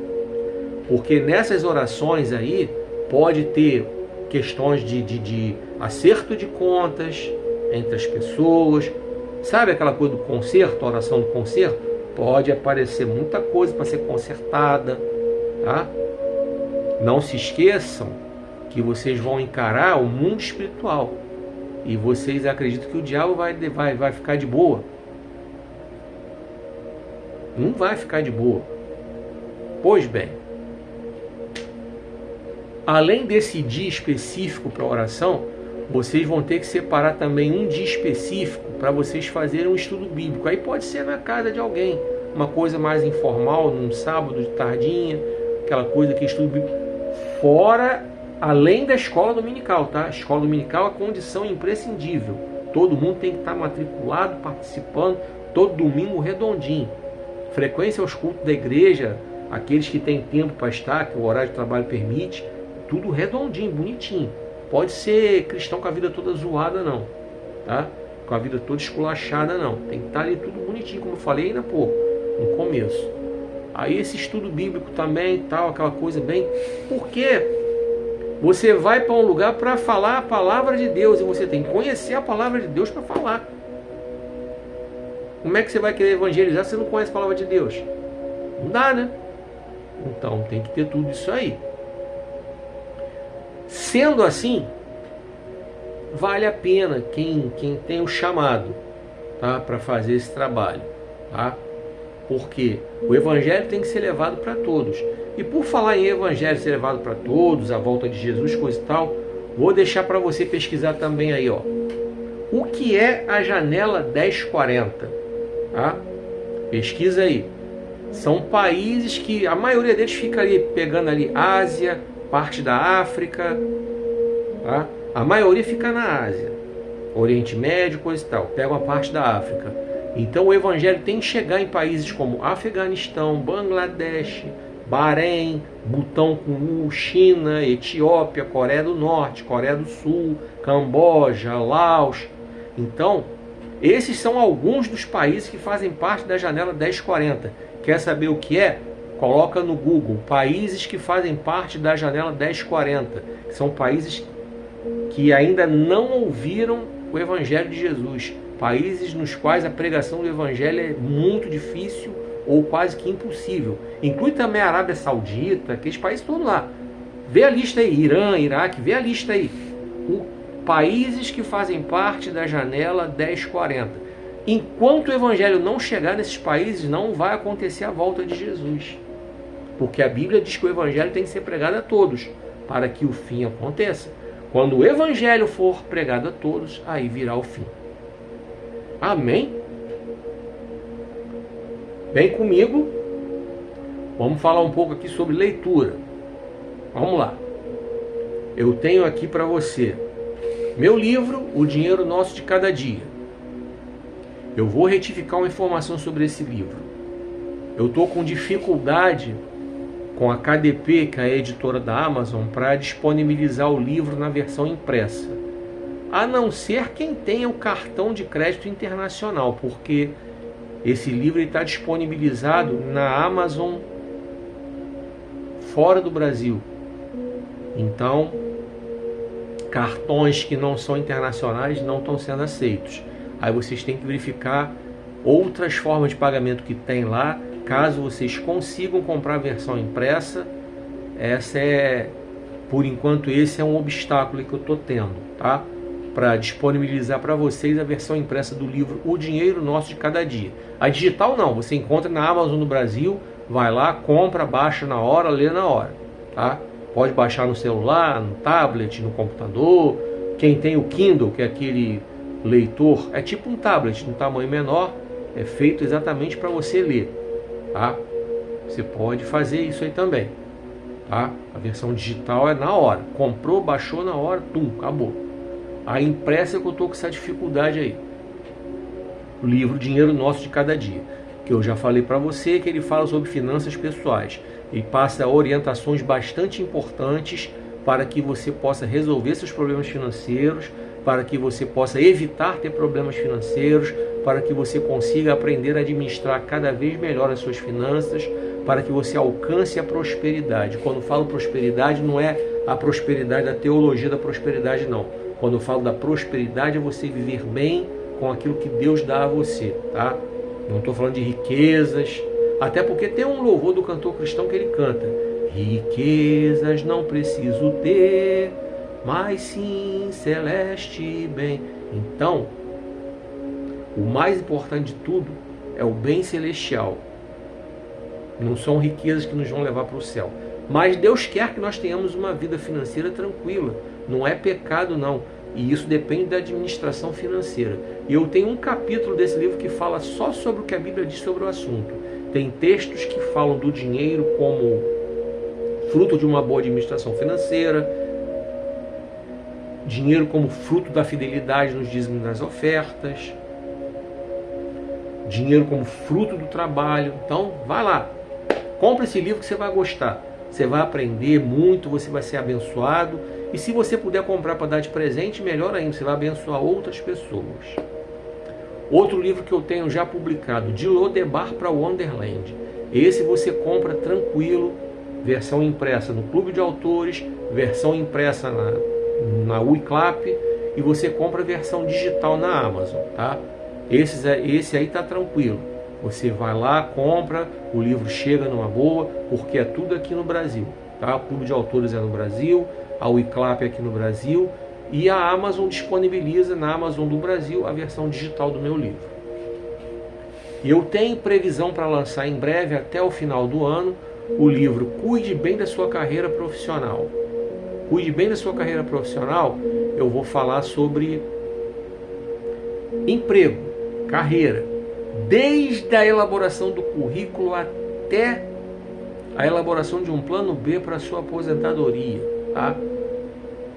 Porque nessas orações aí pode ter questões de acerto de contas entre as pessoas. Sabe aquela coisa do conserto, a oração do conserto? Pode aparecer muita coisa para ser consertada, tá? Não se esqueçam que vocês vão encarar o mundo espiritual. E vocês acreditam que o diabo vai ficar de boa. Não vai ficar de boa. Pois bem, além desse dia específico para oração, vocês vão ter que separar também um dia específico para vocês fazerem um estudo bíblico. Aí pode ser na casa de alguém, uma coisa mais informal, num sábado de tardinha, aquela coisa que estudo bíblico. Fora, além da escola dominical, tá? A escola dominical é a condição imprescindível. Todo mundo tem que estar matriculado, participando, todo domingo redondinho. Frequência aos cultos da igreja, aqueles que têm tempo para estar, que o horário de trabalho permite, tudo redondinho, bonitinho. Pode ser cristão com a vida toda zoada não, tá? Com a vida toda esculachada não. Tem que estar ali tudo bonitinho, como eu falei ainda há pouco, no começo. Aí esse estudo bíblico também, tal, aquela coisa bem... Porque você vai para um lugar para falar a palavra de Deus e você tem que conhecer a palavra de Deus para falar. Como é que você vai querer evangelizar se você não conhece a palavra de Deus? Não dá, né? Então tem que ter tudo isso aí. Sendo assim, vale a pena quem tem o chamado, tá, para fazer esse trabalho, tá? Porque o evangelho tem que ser levado para todos. E por falar em evangelho ser levado para todos, a volta de Jesus, coisa e tal, vou deixar para você pesquisar também aí, ó. O que é a janela 1040? Tá? Pesquisa aí. São países que a maioria deles fica ali pegando ali Ásia, parte da África, tá? A maioria fica na Ásia, Oriente Médio, coisa e tal, pega uma parte da África. Então o evangelho tem que chegar em países como Afeganistão, Bangladesh, Bahrein, Butão com U, China, Etiópia, Coreia do Norte, Coreia do Sul, Camboja, Laos. Então, esses são alguns dos países que fazem parte da janela 1040. Quer saber o que é? Coloca no Google países que fazem parte da janela 1040, que são países que ainda não ouviram o Evangelho de Jesus, países nos quais a pregação do Evangelho é muito difícil ou quase que impossível. Inclui também a Arábia Saudita, aqueles países todos lá. Vê a lista aí, Irã, Iraque, vê a lista aí. Países que fazem parte da janela 1040. Enquanto o Evangelho não chegar nesses países, não vai acontecer a volta de Jesus. Porque a Bíblia diz que o Evangelho tem que ser pregado a todos, para que o fim aconteça. Quando o Evangelho for pregado a todos, aí virá o fim. Amém? Vem comigo, vamos falar um pouco aqui sobre leitura. Vamos lá. Eu tenho aqui para você meu livro, O Dinheiro Nosso de Cada Dia. Eu vou retificar uma informação sobre esse livro. Eu estou com dificuldade com a KDP, que é a editora da Amazon, para disponibilizar o livro na versão impressa. A não ser quem tenha o cartão de crédito internacional, porque esse livro está disponibilizado na Amazon fora do Brasil. Então, cartões que não são internacionais não estão sendo aceitos. Aí vocês têm que verificar outras formas de pagamento que tem lá, caso vocês consigam comprar a versão impressa. Por enquanto, esse é um obstáculo que eu estou tendo, tá? Para disponibilizar para vocês a versão impressa do livro O Dinheiro Nosso de Cada Dia. A digital não, você encontra na Amazon no Brasil, vai lá, compra, baixa na hora, lê na hora, tá? Pode baixar no celular, no tablet, no computador. Quem tem o Kindle, que é aquele leitor, é tipo um tablet, de um tamanho menor, é feito exatamente para você ler, tá? Você pode fazer isso aí também, tá? A versão digital é na hora, comprou, baixou na hora, acabou. A impressa é que eu estou com essa dificuldade aí. O livro Dinheiro Nosso de Cada Dia, que eu já falei para você, que ele fala sobre finanças pessoais e passa orientações bastante importantes para que você possa resolver seus problemas financeiros, para que você possa evitar ter problemas financeiros, para que você consiga aprender a administrar cada vez melhor as suas finanças, para que você alcance a prosperidade. Quando falo prosperidade, não é a prosperidade da teologia da prosperidade, não. Quando eu falo da prosperidade, é você viver bem com aquilo que Deus dá a você, tá? Não estou falando de riquezas, até porque tem um louvor do cantor cristão que ele canta: riquezas não preciso ter, mas sim celeste bem. Então, o mais importante de tudo é o bem celestial. Não são riquezas que nos vão levar para o céu. Mas Deus quer que nós tenhamos uma vida financeira tranquila. Não é pecado, não. E isso depende da administração financeira. E eu tenho um capítulo desse livro que fala só sobre o que a Bíblia diz sobre o assunto. Tem textos que falam do dinheiro como fruto de uma boa administração financeira, dinheiro como fruto da fidelidade nos dízimos e nas ofertas, dinheiro como fruto do trabalho. Então, vai lá, compra esse livro que você vai gostar. Você vai aprender muito, você vai ser abençoado. E se você puder comprar para dar de presente, melhor ainda, você vai abençoar outras pessoas. Outro livro que eu tenho já publicado, De Lodebar para Wonderland. Esse você compra tranquilo, versão impressa no Clube de Autores, versão impressa na Wiclap, e você compra a versão digital na Amazon, tá? Esse aí tá tranquilo. Você vai lá, compra, o livro chega numa boa, porque é tudo aqui no Brasil, tá? O Clube de Autores é no Brasil, a Wiclap é aqui no Brasil, e a Amazon disponibiliza na Amazon do Brasil a versão digital do meu livro. E eu tenho previsão para lançar em breve, até o final do ano, o livro Cuide Bem da Sua Carreira Profissional. Cuide Bem da Sua Carreira Profissional, eu vou falar sobre emprego, carreira, desde a elaboração do currículo até a elaboração de um plano B para a sua aposentadoria, tá?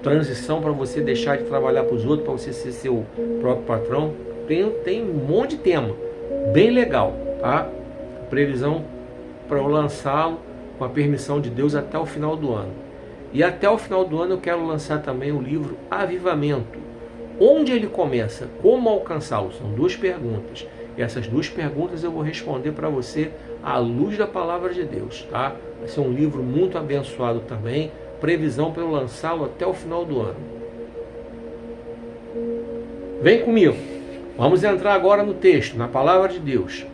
Transição para você deixar de trabalhar para os outros, para você ser seu próprio patrão. Tem um monte de tema, bem legal, tá? Previsão para eu lançá-lo com a permissão de Deus até o final do ano. E até o final do ano eu quero lançar também o livro Avivamento. Onde ele começa? Como alcançá-lo? São duas perguntas. E essas duas perguntas eu vou responder para você à luz da palavra de Deus, tá? Vai ser um livro muito abençoado também. Previsão para eu lançá-lo até o final do ano. Vem comigo. Vamos entrar agora no texto, na palavra de Deus.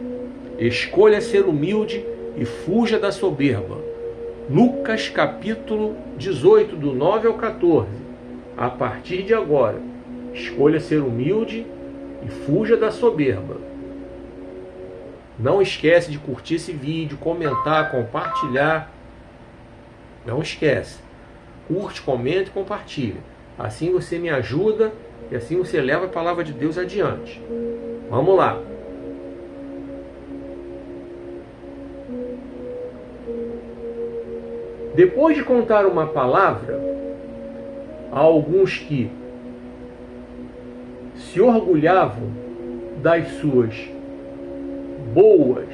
Escolha ser humilde e fuja da soberba. Lucas capítulo 18, do 9 ao 14. A partir de agora, escolha ser humilde e fuja da soberba. Não esquece de curtir esse vídeo, comentar, compartilhar. Não esquece. Curte, comenta e compartilha. Assim você me ajuda e assim você leva a palavra de Deus adiante. Vamos lá. Depois de contar uma palavra a alguns que se orgulhavam das suas boas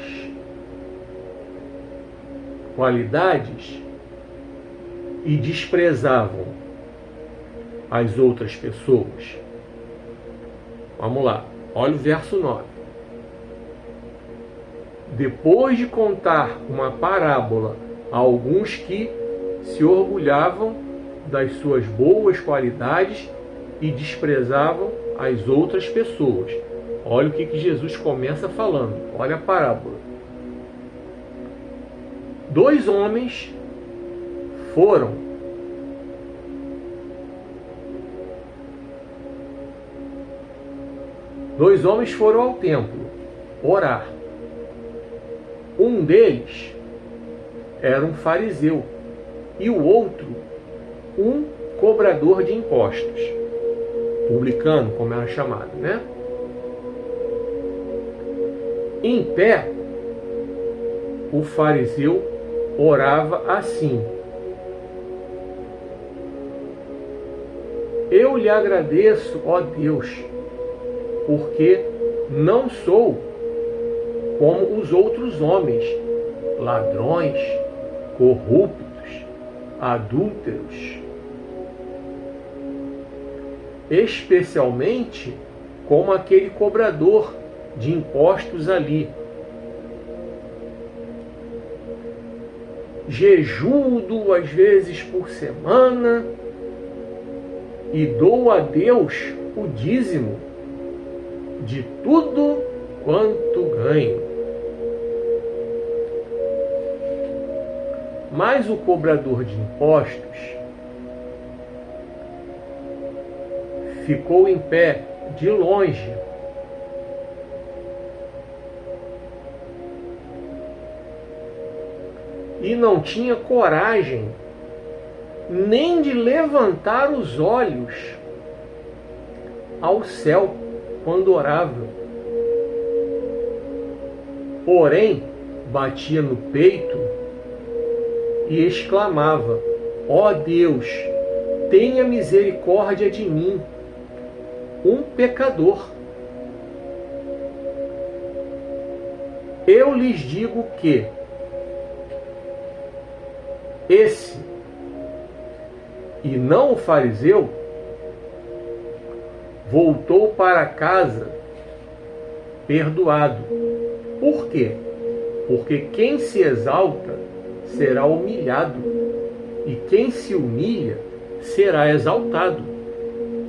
qualidades e desprezavam as outras pessoas. Vamos lá, olha o verso 9. Depois de contar uma parábola a alguns que se orgulhavam das suas boas qualidades e desprezavam as outras pessoas. Olha o que Jesus começa falando. Olha a parábola. Dois homens foram ao templo orar. Um deles era um fariseu e o outro um cobrador de impostos, publicano, como era chamado, né? Em pé, o fariseu orava assim: eu lhe agradeço, ó Deus, porque não sou como os outros homens, ladrões, corruptos, adúlteros, especialmente como aquele cobrador de impostos ali. Jejuo 2 vezes por semana e dou a Deus o dízimo de tudo quanto ganho. Mas o cobrador de impostos ficou em pé de longe e não tinha coragem nem de levantar os olhos ao céu quando orava. Porém, batia no peito e exclamava: ó Deus, tenha misericórdia de mim, um pecador. Eu lhes digo que esse, e não o fariseu, voltou para casa perdoado. Por quê? Porque quem se exalta será humilhado, e quem se humilha será exaltado.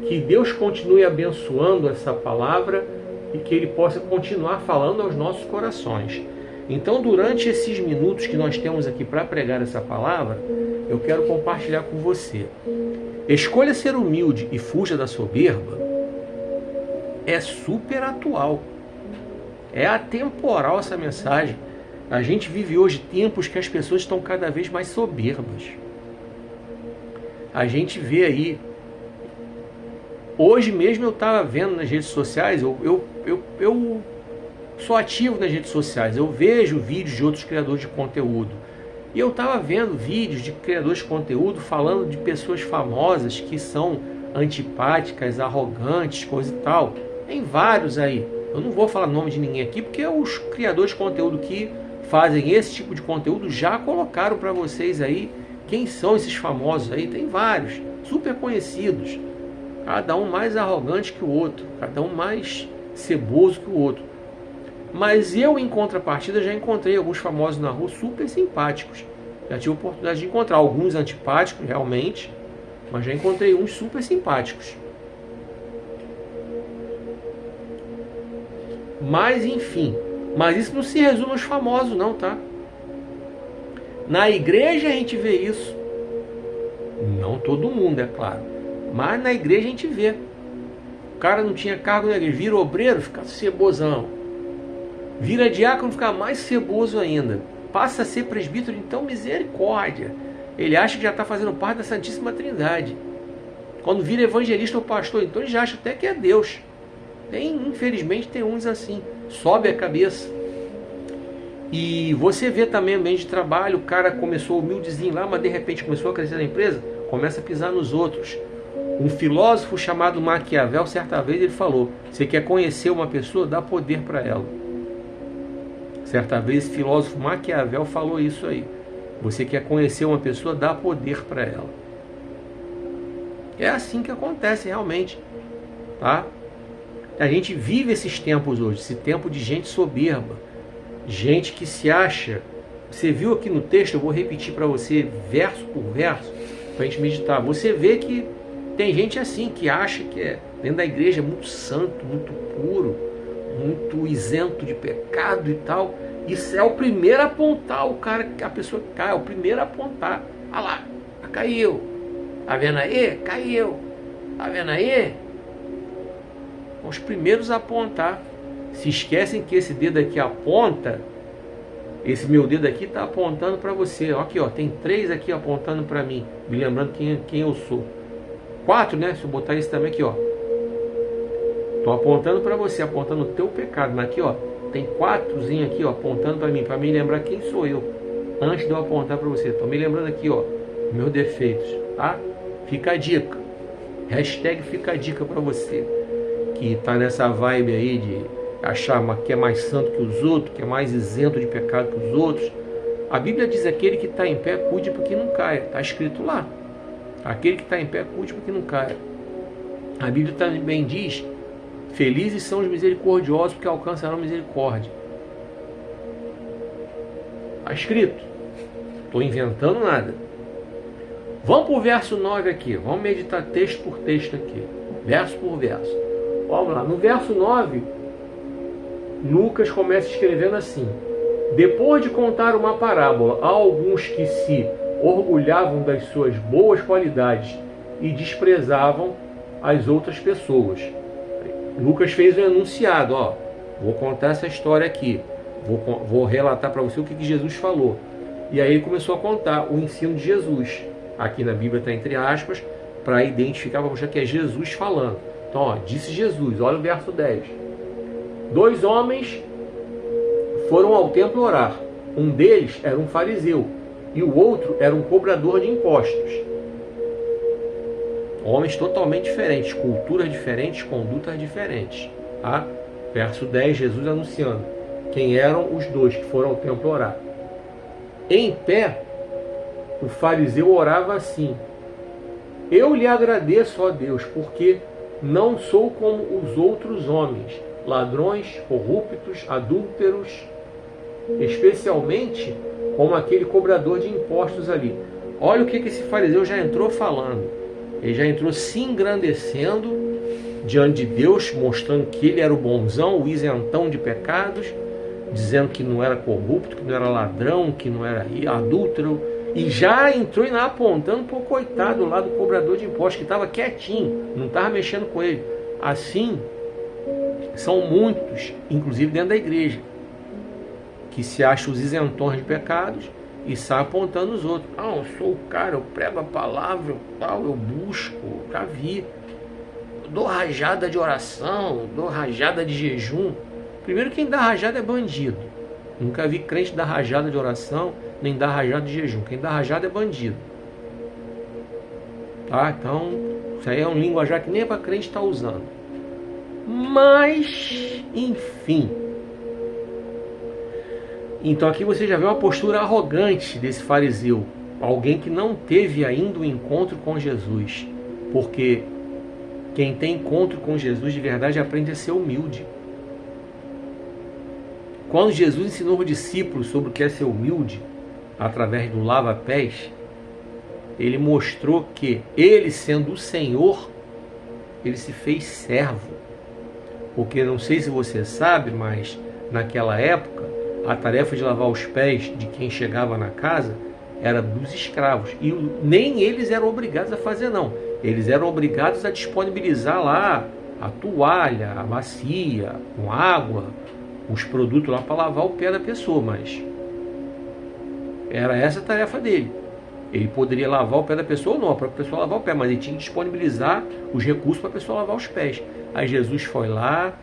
Que Deus continue abençoando essa palavra e que Ele possa continuar falando aos nossos corações. Então, durante esses minutos que nós temos aqui para pregar essa palavra, eu quero compartilhar com você. Escolha ser humilde e fuja da soberba é super atual. É atemporal essa mensagem. A gente vive hoje tempos que as pessoas estão cada vez mais soberbas. A gente vê aí. Hoje mesmo eu estava vendo nas redes sociais, eu sou ativo nas redes sociais, eu vejo vídeos de outros criadores de conteúdo. E eu estava vendo vídeos de criadores de conteúdo falando de pessoas famosas que são antipáticas, arrogantes, coisa e tal. Tem vários aí. Eu não vou falar nome de ninguém aqui, porque os criadores de conteúdo que fazem esse tipo de conteúdo já colocaram para vocês aí quem são esses famosos aí. Tem vários, super conhecidos. Cada um mais arrogante que o outro, cada um mais ceboso que o outro. Mas eu, em contrapartida, já encontrei alguns famosos na rua super simpáticos. Já tive a oportunidade de encontrar alguns antipáticos, realmente, mas já encontrei uns super simpáticos. Mas, enfim, mas isso não se resume aos famosos, não, tá? Na igreja a gente vê isso. Não todo mundo, é claro. Mas na igreja a gente vê. O cara não tinha cargo na igreja, vira obreiro, fica cebosão. Vira diácono, fica mais ceboso ainda. Passa a ser presbítero, então misericórdia. Ele acha que já está fazendo parte da Santíssima Trindade. Quando vira evangelista ou pastor, então ele já acha até que é Deus. Infelizmente tem uns assim. Sobe a cabeça. E você vê também o ambiente de trabalho, o cara começou humildezinho lá, mas de repente começou a crescer na empresa, começa a pisar nos outros. Um filósofo chamado Maquiavel, certa vez ele falou: você quer conhecer uma pessoa, dá poder para ela. Certa vez o filósofo Maquiavel falou isso aí. Você quer conhecer uma pessoa, dá poder para ela. É assim que acontece realmente, tá? A gente vive esses tempos hoje, esse tempo de gente soberba, gente que se acha. Você viu aqui no texto, eu vou repetir para você verso por verso, para a gente meditar. Você vê que tem gente assim, que acha que é dentro da igreja muito santo, muito puro, muito isento de pecado e tal. Isso é o primeiro a apontar, o cara, a pessoa que cai, é o primeiro a apontar. Ah lá, caiu. Tá vendo aí? Caiu. Tá vendo aí? Os primeiros a apontar. Se esquecem que esse dedo aqui aponta, esse meu dedo aqui está apontando para você. Aqui, ó, tem 3 aqui apontando para mim, me lembrando quem eu sou. 4, né? Se eu botar esse também aqui, ó. Tô apontando para você, apontando o teu pecado. Mas aqui, ó, tem 4zinho aqui, ó, apontando para me lembrar quem sou eu. Antes de eu apontar para você. Tô me lembrando aqui, ó, meus defeitos, tá? Fica a dica. Hashtag fica a dica para você que tá nessa vibe aí de achar que é mais santo que os outros, que é mais isento de pecado que os outros. A Bíblia diz: aquele que está em pé, cuide para que não caia. Está escrito lá. Aquele que está em pé, cuide para que não caia. A Bíblia também diz: felizes são os misericordiosos, porque alcançarão misericórdia. Está escrito. Estou inventando nada. Vamos para o verso 9 aqui. Vamos meditar texto por texto aqui. Verso por verso. Vamos lá. No verso 9, Lucas começa escrevendo assim: depois de contar uma parábola a alguns que se orgulhavam das suas boas qualidades e desprezavam as outras pessoas. Lucas fez um enunciado: ó, vou contar essa história aqui, vou relatar para você o que Jesus falou. E aí ele começou a contar o ensino de Jesus. Aqui na Bíblia está entre aspas, para identificar, para mostrar que é Jesus falando. Então, ó, disse Jesus, olha o verso 10. 2 homens foram ao templo orar. Um deles era um fariseu e o outro era um cobrador de impostos. Homens totalmente diferentes, culturas diferentes, condutas diferentes. Tá? Verso 10, Jesus anunciando quem eram os 2 que foram ao templo orar. Em pé, o fariseu orava assim: eu lhe agradeço, ó Deus, porque não sou como os outros homens, ladrões, corruptos, adúlteros, especialmente como aquele cobrador de impostos ali. Olha o que esse fariseu já entrou falando. Ele já entrou se engrandecendo diante de Deus, mostrando que ele era o bonzão, o isentão de pecados, dizendo que não era corrupto, que não era ladrão, que não era adúltero, e já entrou apontando para o coitado lá do cobrador de impostos, que estava quietinho, não estava mexendo com ele. Assim, são muitos, inclusive dentro da igreja, que se acham os isentões de pecados e saem apontando os outros. Ah, eu sou o cara, eu prego a palavra, eu busco, já vi. Eu dou rajada de oração, dou rajada de jejum. Primeiro, quem dá rajada é bandido. Nunca vi crente dar rajada de oração, nem dar rajada de jejum. Quem dá rajada é bandido. Tá? Então, isso aí é um linguajar que nem é para crente estar usando. Mas, enfim. Então aqui você já vê uma postura arrogante desse fariseu. Alguém que não teve ainda um encontro com Jesus. Porque quem tem encontro com Jesus de verdade aprende a ser humilde. quando Jesus ensinou os discípulos sobre o que é ser humilde, através do lava-pés, ele mostrou que ele, sendo o Senhor, ele se fez servo. Porque não sei se você sabe, mas naquela época, a tarefa de lavar os pés de quem chegava na casa era dos escravos. E nem eles eram obrigados a fazer, não. Eles eram obrigados a disponibilizar lá a toalha, a bacia, com água, os produtos lá para lavar o pé da pessoa, mas era essa a tarefa dele. Ele poderia lavar o pé da pessoa ou não, para a pessoa lavar o pé, mas ele tinha que disponibilizar os recursos para a pessoa lavar os pés. Aí Jesus foi lá,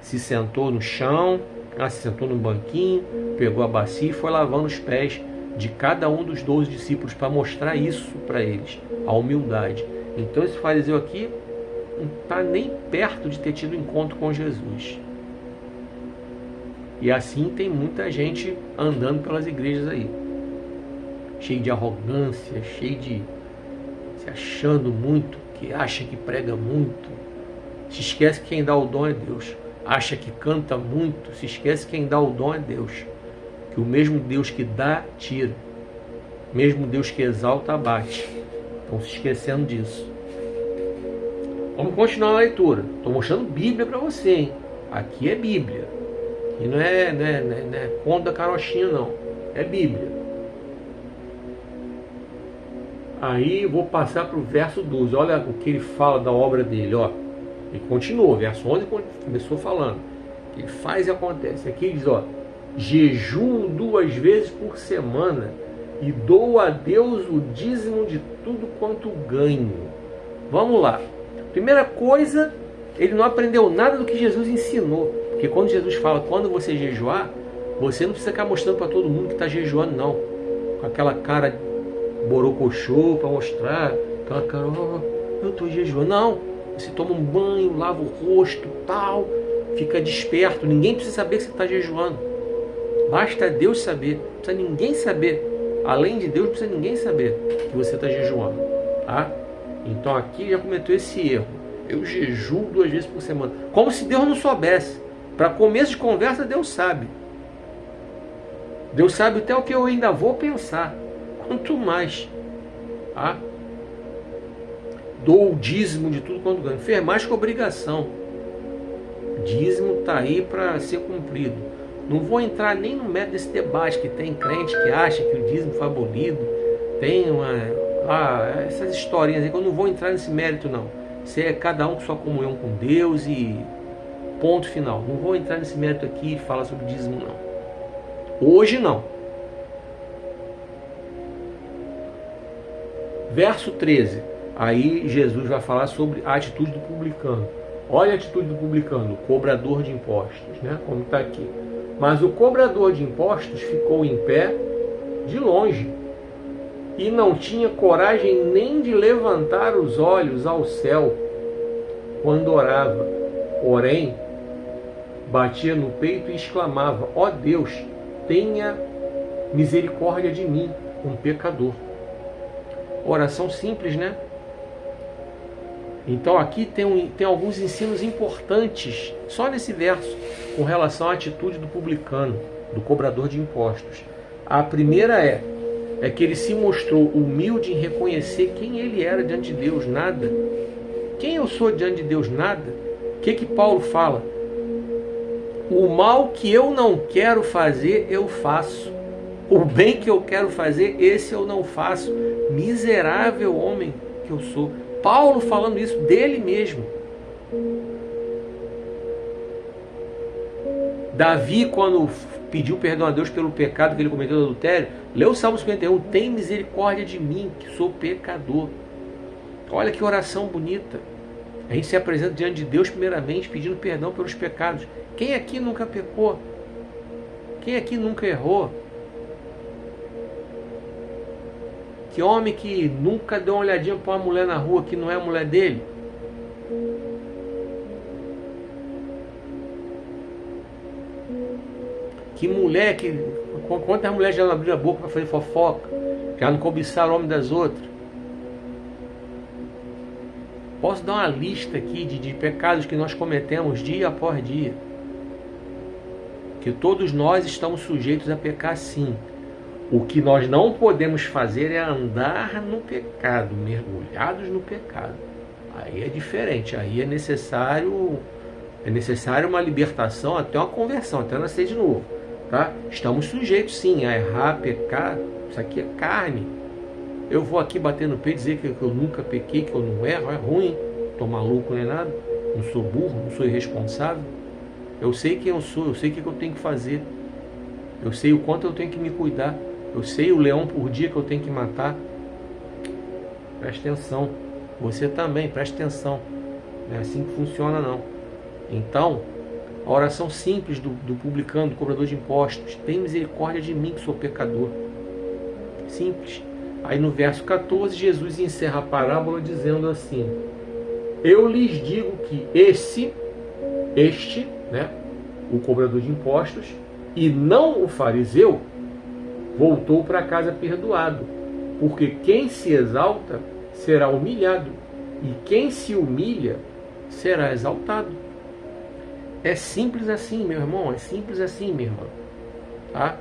se sentou no chão, se sentou no banquinho, pegou a bacia e foi lavando os pés de cada um dos 12 discípulos para mostrar isso para eles, a humildade. Então esse fariseu aqui não está nem perto de ter tido encontro com Jesus. E assim tem muita gente andando pelas igrejas aí, cheio de arrogância, cheio de se achando muito, que acha que prega muito, se esquece que quem dá o dom é Deus, acha que canta muito, se esquece que quem dá o dom é Deus, que o mesmo Deus que dá, tira, o mesmo Deus que exalta, abate. Estão se esquecendo disso. Vamos continuar a leitura. Estou mostrando Bíblia para você, hein? Aqui é Bíblia. E não é conto da carochinha, não. É Bíblia. Aí vou passar para o verso 12. Olha o que ele fala da obra dele. Ó. Ele continua. Verso 11 começou falando. Ele faz e acontece. Aqui ele diz, ó, jejuo 2 vezes por semana e dou a Deus o dízimo de tudo quanto ganho. Vamos lá. Primeira coisa, ele não aprendeu nada do que Jesus ensinou. Porque quando Jesus fala, quando você jejuar, você não precisa ficar mostrando para todo mundo que está jejuando, não. Com aquela cara borocochô para mostrar, aquela cara, oh, eu estou jejuando. Não, você toma um banho, lava o rosto, tal, fica desperto. Ninguém precisa saber que você está jejuando. Basta Deus saber, não precisa ninguém saber. Além de Deus, não precisa ninguém saber que você está jejuando. Tá? Então aqui já cometeu esse erro. Eu jejuo 2 vezes por semana. Como se Deus não soubesse. Para começo de conversa, Deus sabe. Deus sabe até o que eu ainda vou pensar. Quanto mais. Tá? Dou o dízimo de tudo quanto ganho. Fez mais que obrigação. Dízimo está aí para ser cumprido. Não vou entrar nem no mérito desse debate que tem crente que acha que o dízimo foi abolido. Tem essas historinhas aí que eu não vou entrar nesse mérito, não. Isso é cada um com sua comunhão com Deus e ponto final. Não vou entrar nesse mérito aqui e falar sobre dízimo, não. Hoje não. Verso 13. Aí Jesus vai falar sobre a atitude do publicano. Olha a atitude do publicano, o cobrador de impostos, né? Como está aqui. Mas o cobrador de impostos ficou em pé de longe e não tinha coragem nem de levantar os olhos ao céu quando orava. Porém, batia no peito e exclamava, ó Deus, tenha misericórdia de mim, um pecador. Oração simples, né? Então aqui tem alguns ensinos importantes, só nesse verso, com relação à atitude do publicano, do cobrador de impostos. A primeira é que ele se mostrou humilde em reconhecer quem ele era diante de Deus, nada. Quem eu sou diante de Deus, nada. O que Paulo fala? O mal que eu não quero fazer, eu faço. O bem que eu quero fazer, esse eu não faço. Miserável homem que eu sou. Paulo falando isso dele mesmo. Davi, quando pediu perdão a Deus pelo pecado que ele cometeu do adultério, leu o Salmo 51, tem misericórdia de mim, que sou pecador. Olha que oração bonita. A gente se apresenta diante de Deus primeiramente pedindo perdão pelos pecados. Quem aqui nunca pecou? Quem aqui nunca errou? Que homem que nunca deu uma olhadinha para uma mulher na rua que não é a mulher dele? Que mulher que... Quantas mulheres já não abriram a boca para fazer fofoca? Já não cobiçaram o homem das outras? Posso dar uma lista aqui de pecados que nós cometemos dia após dia. Porque todos nós estamos sujeitos a pecar sim. O que nós não podemos fazer é andar no pecado, mergulhados no pecado. Aí é diferente, aí é necessário uma libertação, até uma conversão, até nascer de novo. Tá? Estamos sujeitos sim a errar, a pecar. Isso aqui é carne. Eu vou aqui bater no peito e dizer que eu nunca pequei, que eu não erro, é ruim. Estou maluco nem nada, não sou burro, não sou irresponsável. Eu sei quem eu sou, eu sei o que eu tenho que fazer. Eu sei o quanto eu tenho que me cuidar. Eu sei o leão por dia que eu tenho que matar. Presta atenção. Você também, presta atenção. Não é assim que funciona não. Então, a oração simples do publicano, do cobrador de impostos: tem misericórdia de mim que sou pecador. Simples. Aí no verso 14, Jesus encerra a parábola dizendo assim: eu lhes digo que este, né, o cobrador de impostos, e não o fariseu, voltou para casa perdoado, porque quem se exalta será humilhado, e quem se humilha será exaltado. É simples assim, meu irmão, é simples assim, minha irmã. Tá?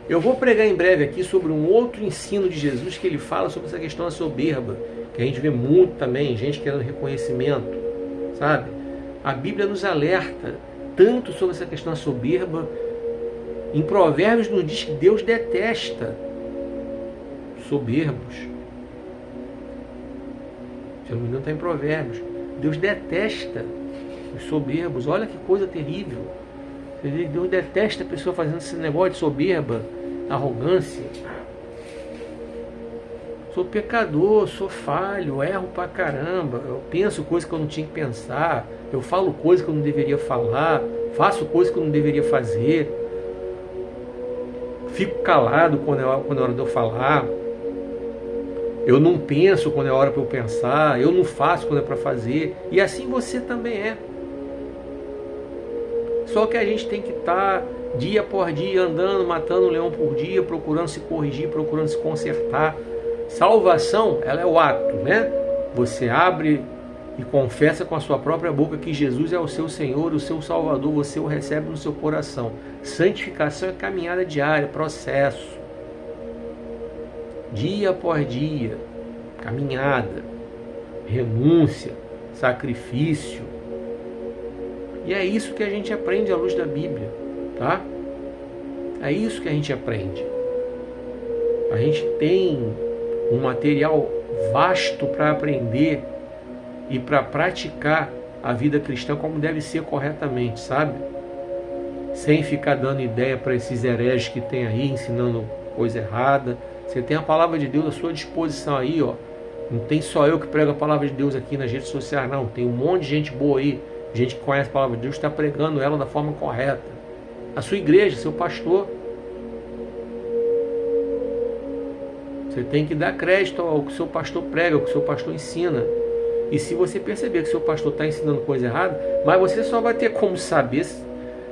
Eu vou pregar em breve aqui sobre um outro ensino de Jesus que ele fala sobre essa questão da soberba, que a gente vê muito também, gente querendo reconhecimento, sabe? A Bíblia nos alerta tanto sobre essa questão da soberba. Em Provérbios nos diz que Deus detesta soberbos. Se eu não me engano, está em Provérbios. Deus detesta os soberbos. Olha que coisa terrível. Deus detesta a pessoa fazendo esse negócio de soberba, arrogância. Sou pecador, sou falho, erro pra caramba. Eu penso coisas que eu não tinha que pensar. Eu falo coisas que eu não deveria falar. Faço coisas que eu não deveria fazer. Fico calado quando é hora de eu falar. Eu não penso quando é hora para eu pensar. Eu não faço quando é para fazer. E assim você também é. Só que a gente tem que estar dia por dia andando, matando um leão por dia, procurando se corrigir, procurando se consertar. Salvação, ela é o ato, né? Você abre e confessa com a sua própria boca que Jesus é o seu Senhor, o seu Salvador, você o recebe no seu coração. Santificação é caminhada diária, processo. Dia após dia, caminhada, renúncia, sacrifício. E é isso que a gente aprende à luz da Bíblia, tá? É isso que a gente aprende. A gente tem um material vasto para aprender e para praticar a vida cristã como deve ser corretamente, sabe? Sem ficar dando ideia para esses hereges que tem aí, ensinando coisa errada. Você tem a palavra de Deus à sua disposição aí, ó. Não tem só eu que prego a palavra de Deus aqui nas redes sociais, não. Tem um monte de gente boa aí, gente que conhece a palavra de Deus, está pregando ela da forma correta. A sua igreja, seu pastor. Você tem que dar crédito ao que o seu pastor prega, ao que o seu pastor ensina. E se você perceber que o seu pastor está ensinando coisa errada, mas você só vai ter como saber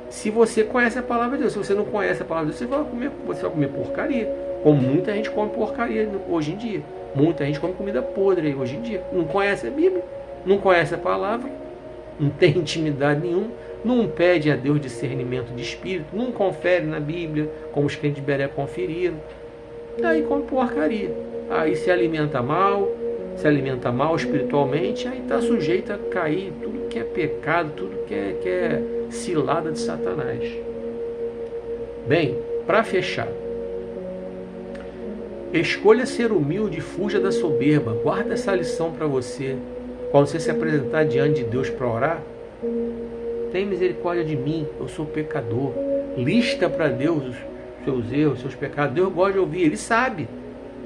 se você conhece a palavra de Deus. Se você não conhece a palavra de Deus, você vai comer porcaria. Como muita gente come porcaria hoje em dia. Muita gente come comida podre hoje em dia. Não conhece a Bíblia, não conhece a palavra, não tem intimidade nenhuma, não pede a Deus discernimento de espírito, não confere na Bíblia, como os crentes de Beré conferiram. Aí come porcaria. Aí se alimenta mal espiritualmente, aí está sujeito a cair tudo que é pecado, tudo que é cilada de Satanás. Bem, para fechar, escolha ser humilde e fuja da soberba. Guarda essa lição para você. Quando você se apresentar diante de Deus para orar, tem misericórdia de mim, eu sou pecador. Lista para Deus os seus erros, os seus pecados. Deus gosta de ouvir, Ele sabe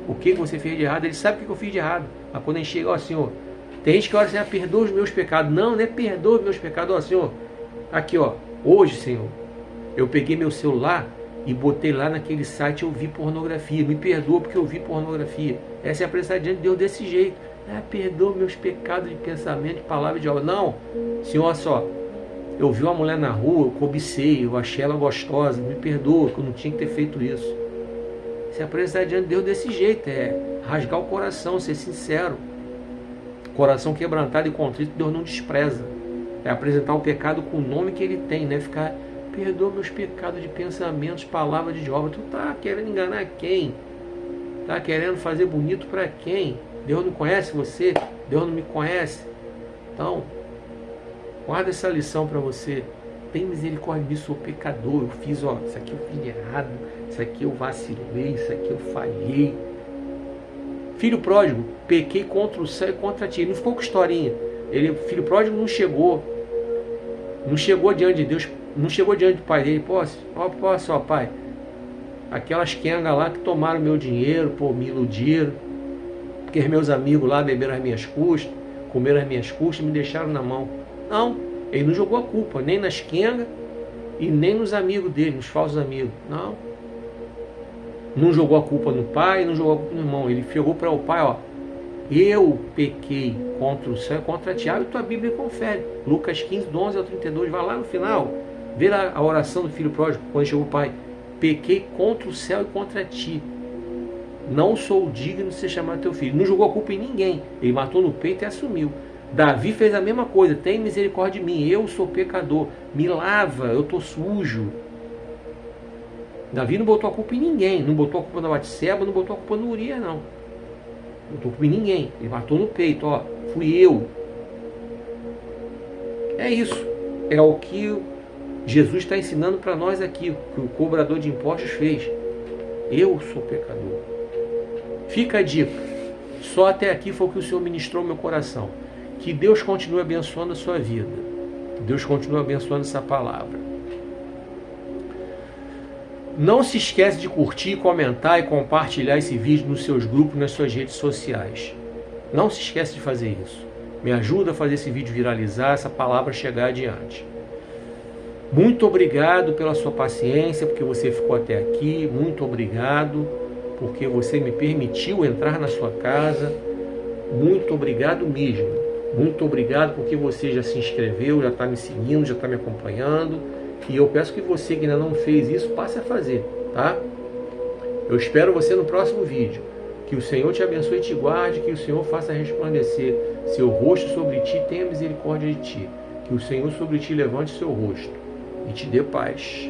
o que você fez de errado, Ele sabe o que eu fiz de errado. Mas quando a gente chega, ó Senhor, tem gente que ora assim, perdoa os meus pecados. Não é perdoa os meus pecados, ó Senhor. Aqui ó, hoje Senhor, eu peguei meu celular e botei lá naquele site, eu vi pornografia. Me perdoa porque eu vi pornografia. Essa é a presença diante de Deus desse jeito. Perdoa meus pecados de pensamento, de palavra e de obra. Não, Senhor, olha só. Eu vi uma mulher na rua, eu cobicei, eu achei ela gostosa. Me perdoa, que eu não tinha que ter feito isso. Se apresentar diante de Deus desse jeito, é rasgar o coração, ser sincero. Coração quebrantado e contrito, Deus não despreza. É apresentar o pecado com o nome que Ele tem, né? Ficar perdoa meus pecados de pensamentos, palavras, de obra. Tu tá querendo enganar quem? Tá querendo fazer bonito para quem? Deus não conhece você? Deus não me conhece? Então, guarda essa lição para você. Tem misericórdia de mim, sou pecador. Eu fiz, isso aqui eu fiz errado, isso aqui eu vacilei, isso aqui eu falhei. Filho pródigo, pequei contra o céu e contra ti. Ele não ficou com historinha. Filho pródigo não chegou diante de Deus, não chegou diante do pai dele. Posso, pai, aquelas quengas lá que tomaram meu dinheiro, me iludiram, porque meus amigos lá beberam as minhas custas, comeram as minhas custas, me deixaram na mão. Não, ele não jogou a culpa, nem nas quengas e nem nos amigos dele, nos falsos amigos. Não jogou a culpa no pai, não jogou a culpa no irmão. Ele chegou para o pai, eu pequei contra o céu e contra ti. E tua Bíblia confere. Lucas 15, do 11 ao 32, vai lá no final. Vê lá a oração do filho pródigo, quando chegou o pai. Pequei contra o céu e contra ti. Não sou digno de ser chamado teu filho. Não jogou a culpa em ninguém. Ele matou no peito e assumiu. Davi fez a mesma coisa. Tem misericórdia de mim. Eu sou pecador. Me lava. Eu estou sujo. Davi não botou a culpa em ninguém. Não botou a culpa na Batseba. Não botou a culpa no Urias, não. Não botou a culpa em ninguém. Ele matou no peito. Fui eu. É isso. É o que Jesus está ensinando para nós aqui. O que o cobrador de impostos fez. Eu sou pecador. Fica a dica. Só até aqui foi o que o Senhor ministrou no meu coração. Que Deus continue abençoando a sua vida. Que Deus continue abençoando essa palavra. Não se esquece de curtir, comentar e compartilhar esse vídeo nos seus grupos, nas suas redes sociais. Não se esquece de fazer isso. Me ajuda a fazer esse vídeo viralizar, essa palavra chegar adiante. Muito obrigado pela sua paciência, porque você ficou até aqui. Muito obrigado porque você me permitiu entrar na sua casa. Muito obrigado mesmo. Muito obrigado porque você já se inscreveu, já está me seguindo, já está me acompanhando. E eu peço que você que ainda não fez isso, passe a fazer, tá? Eu espero você no próximo vídeo. Que o Senhor te abençoe e te guarde, que o Senhor faça resplandecer seu rosto sobre ti e tenha misericórdia de ti. Que o Senhor sobre ti levante seu rosto e te dê paz.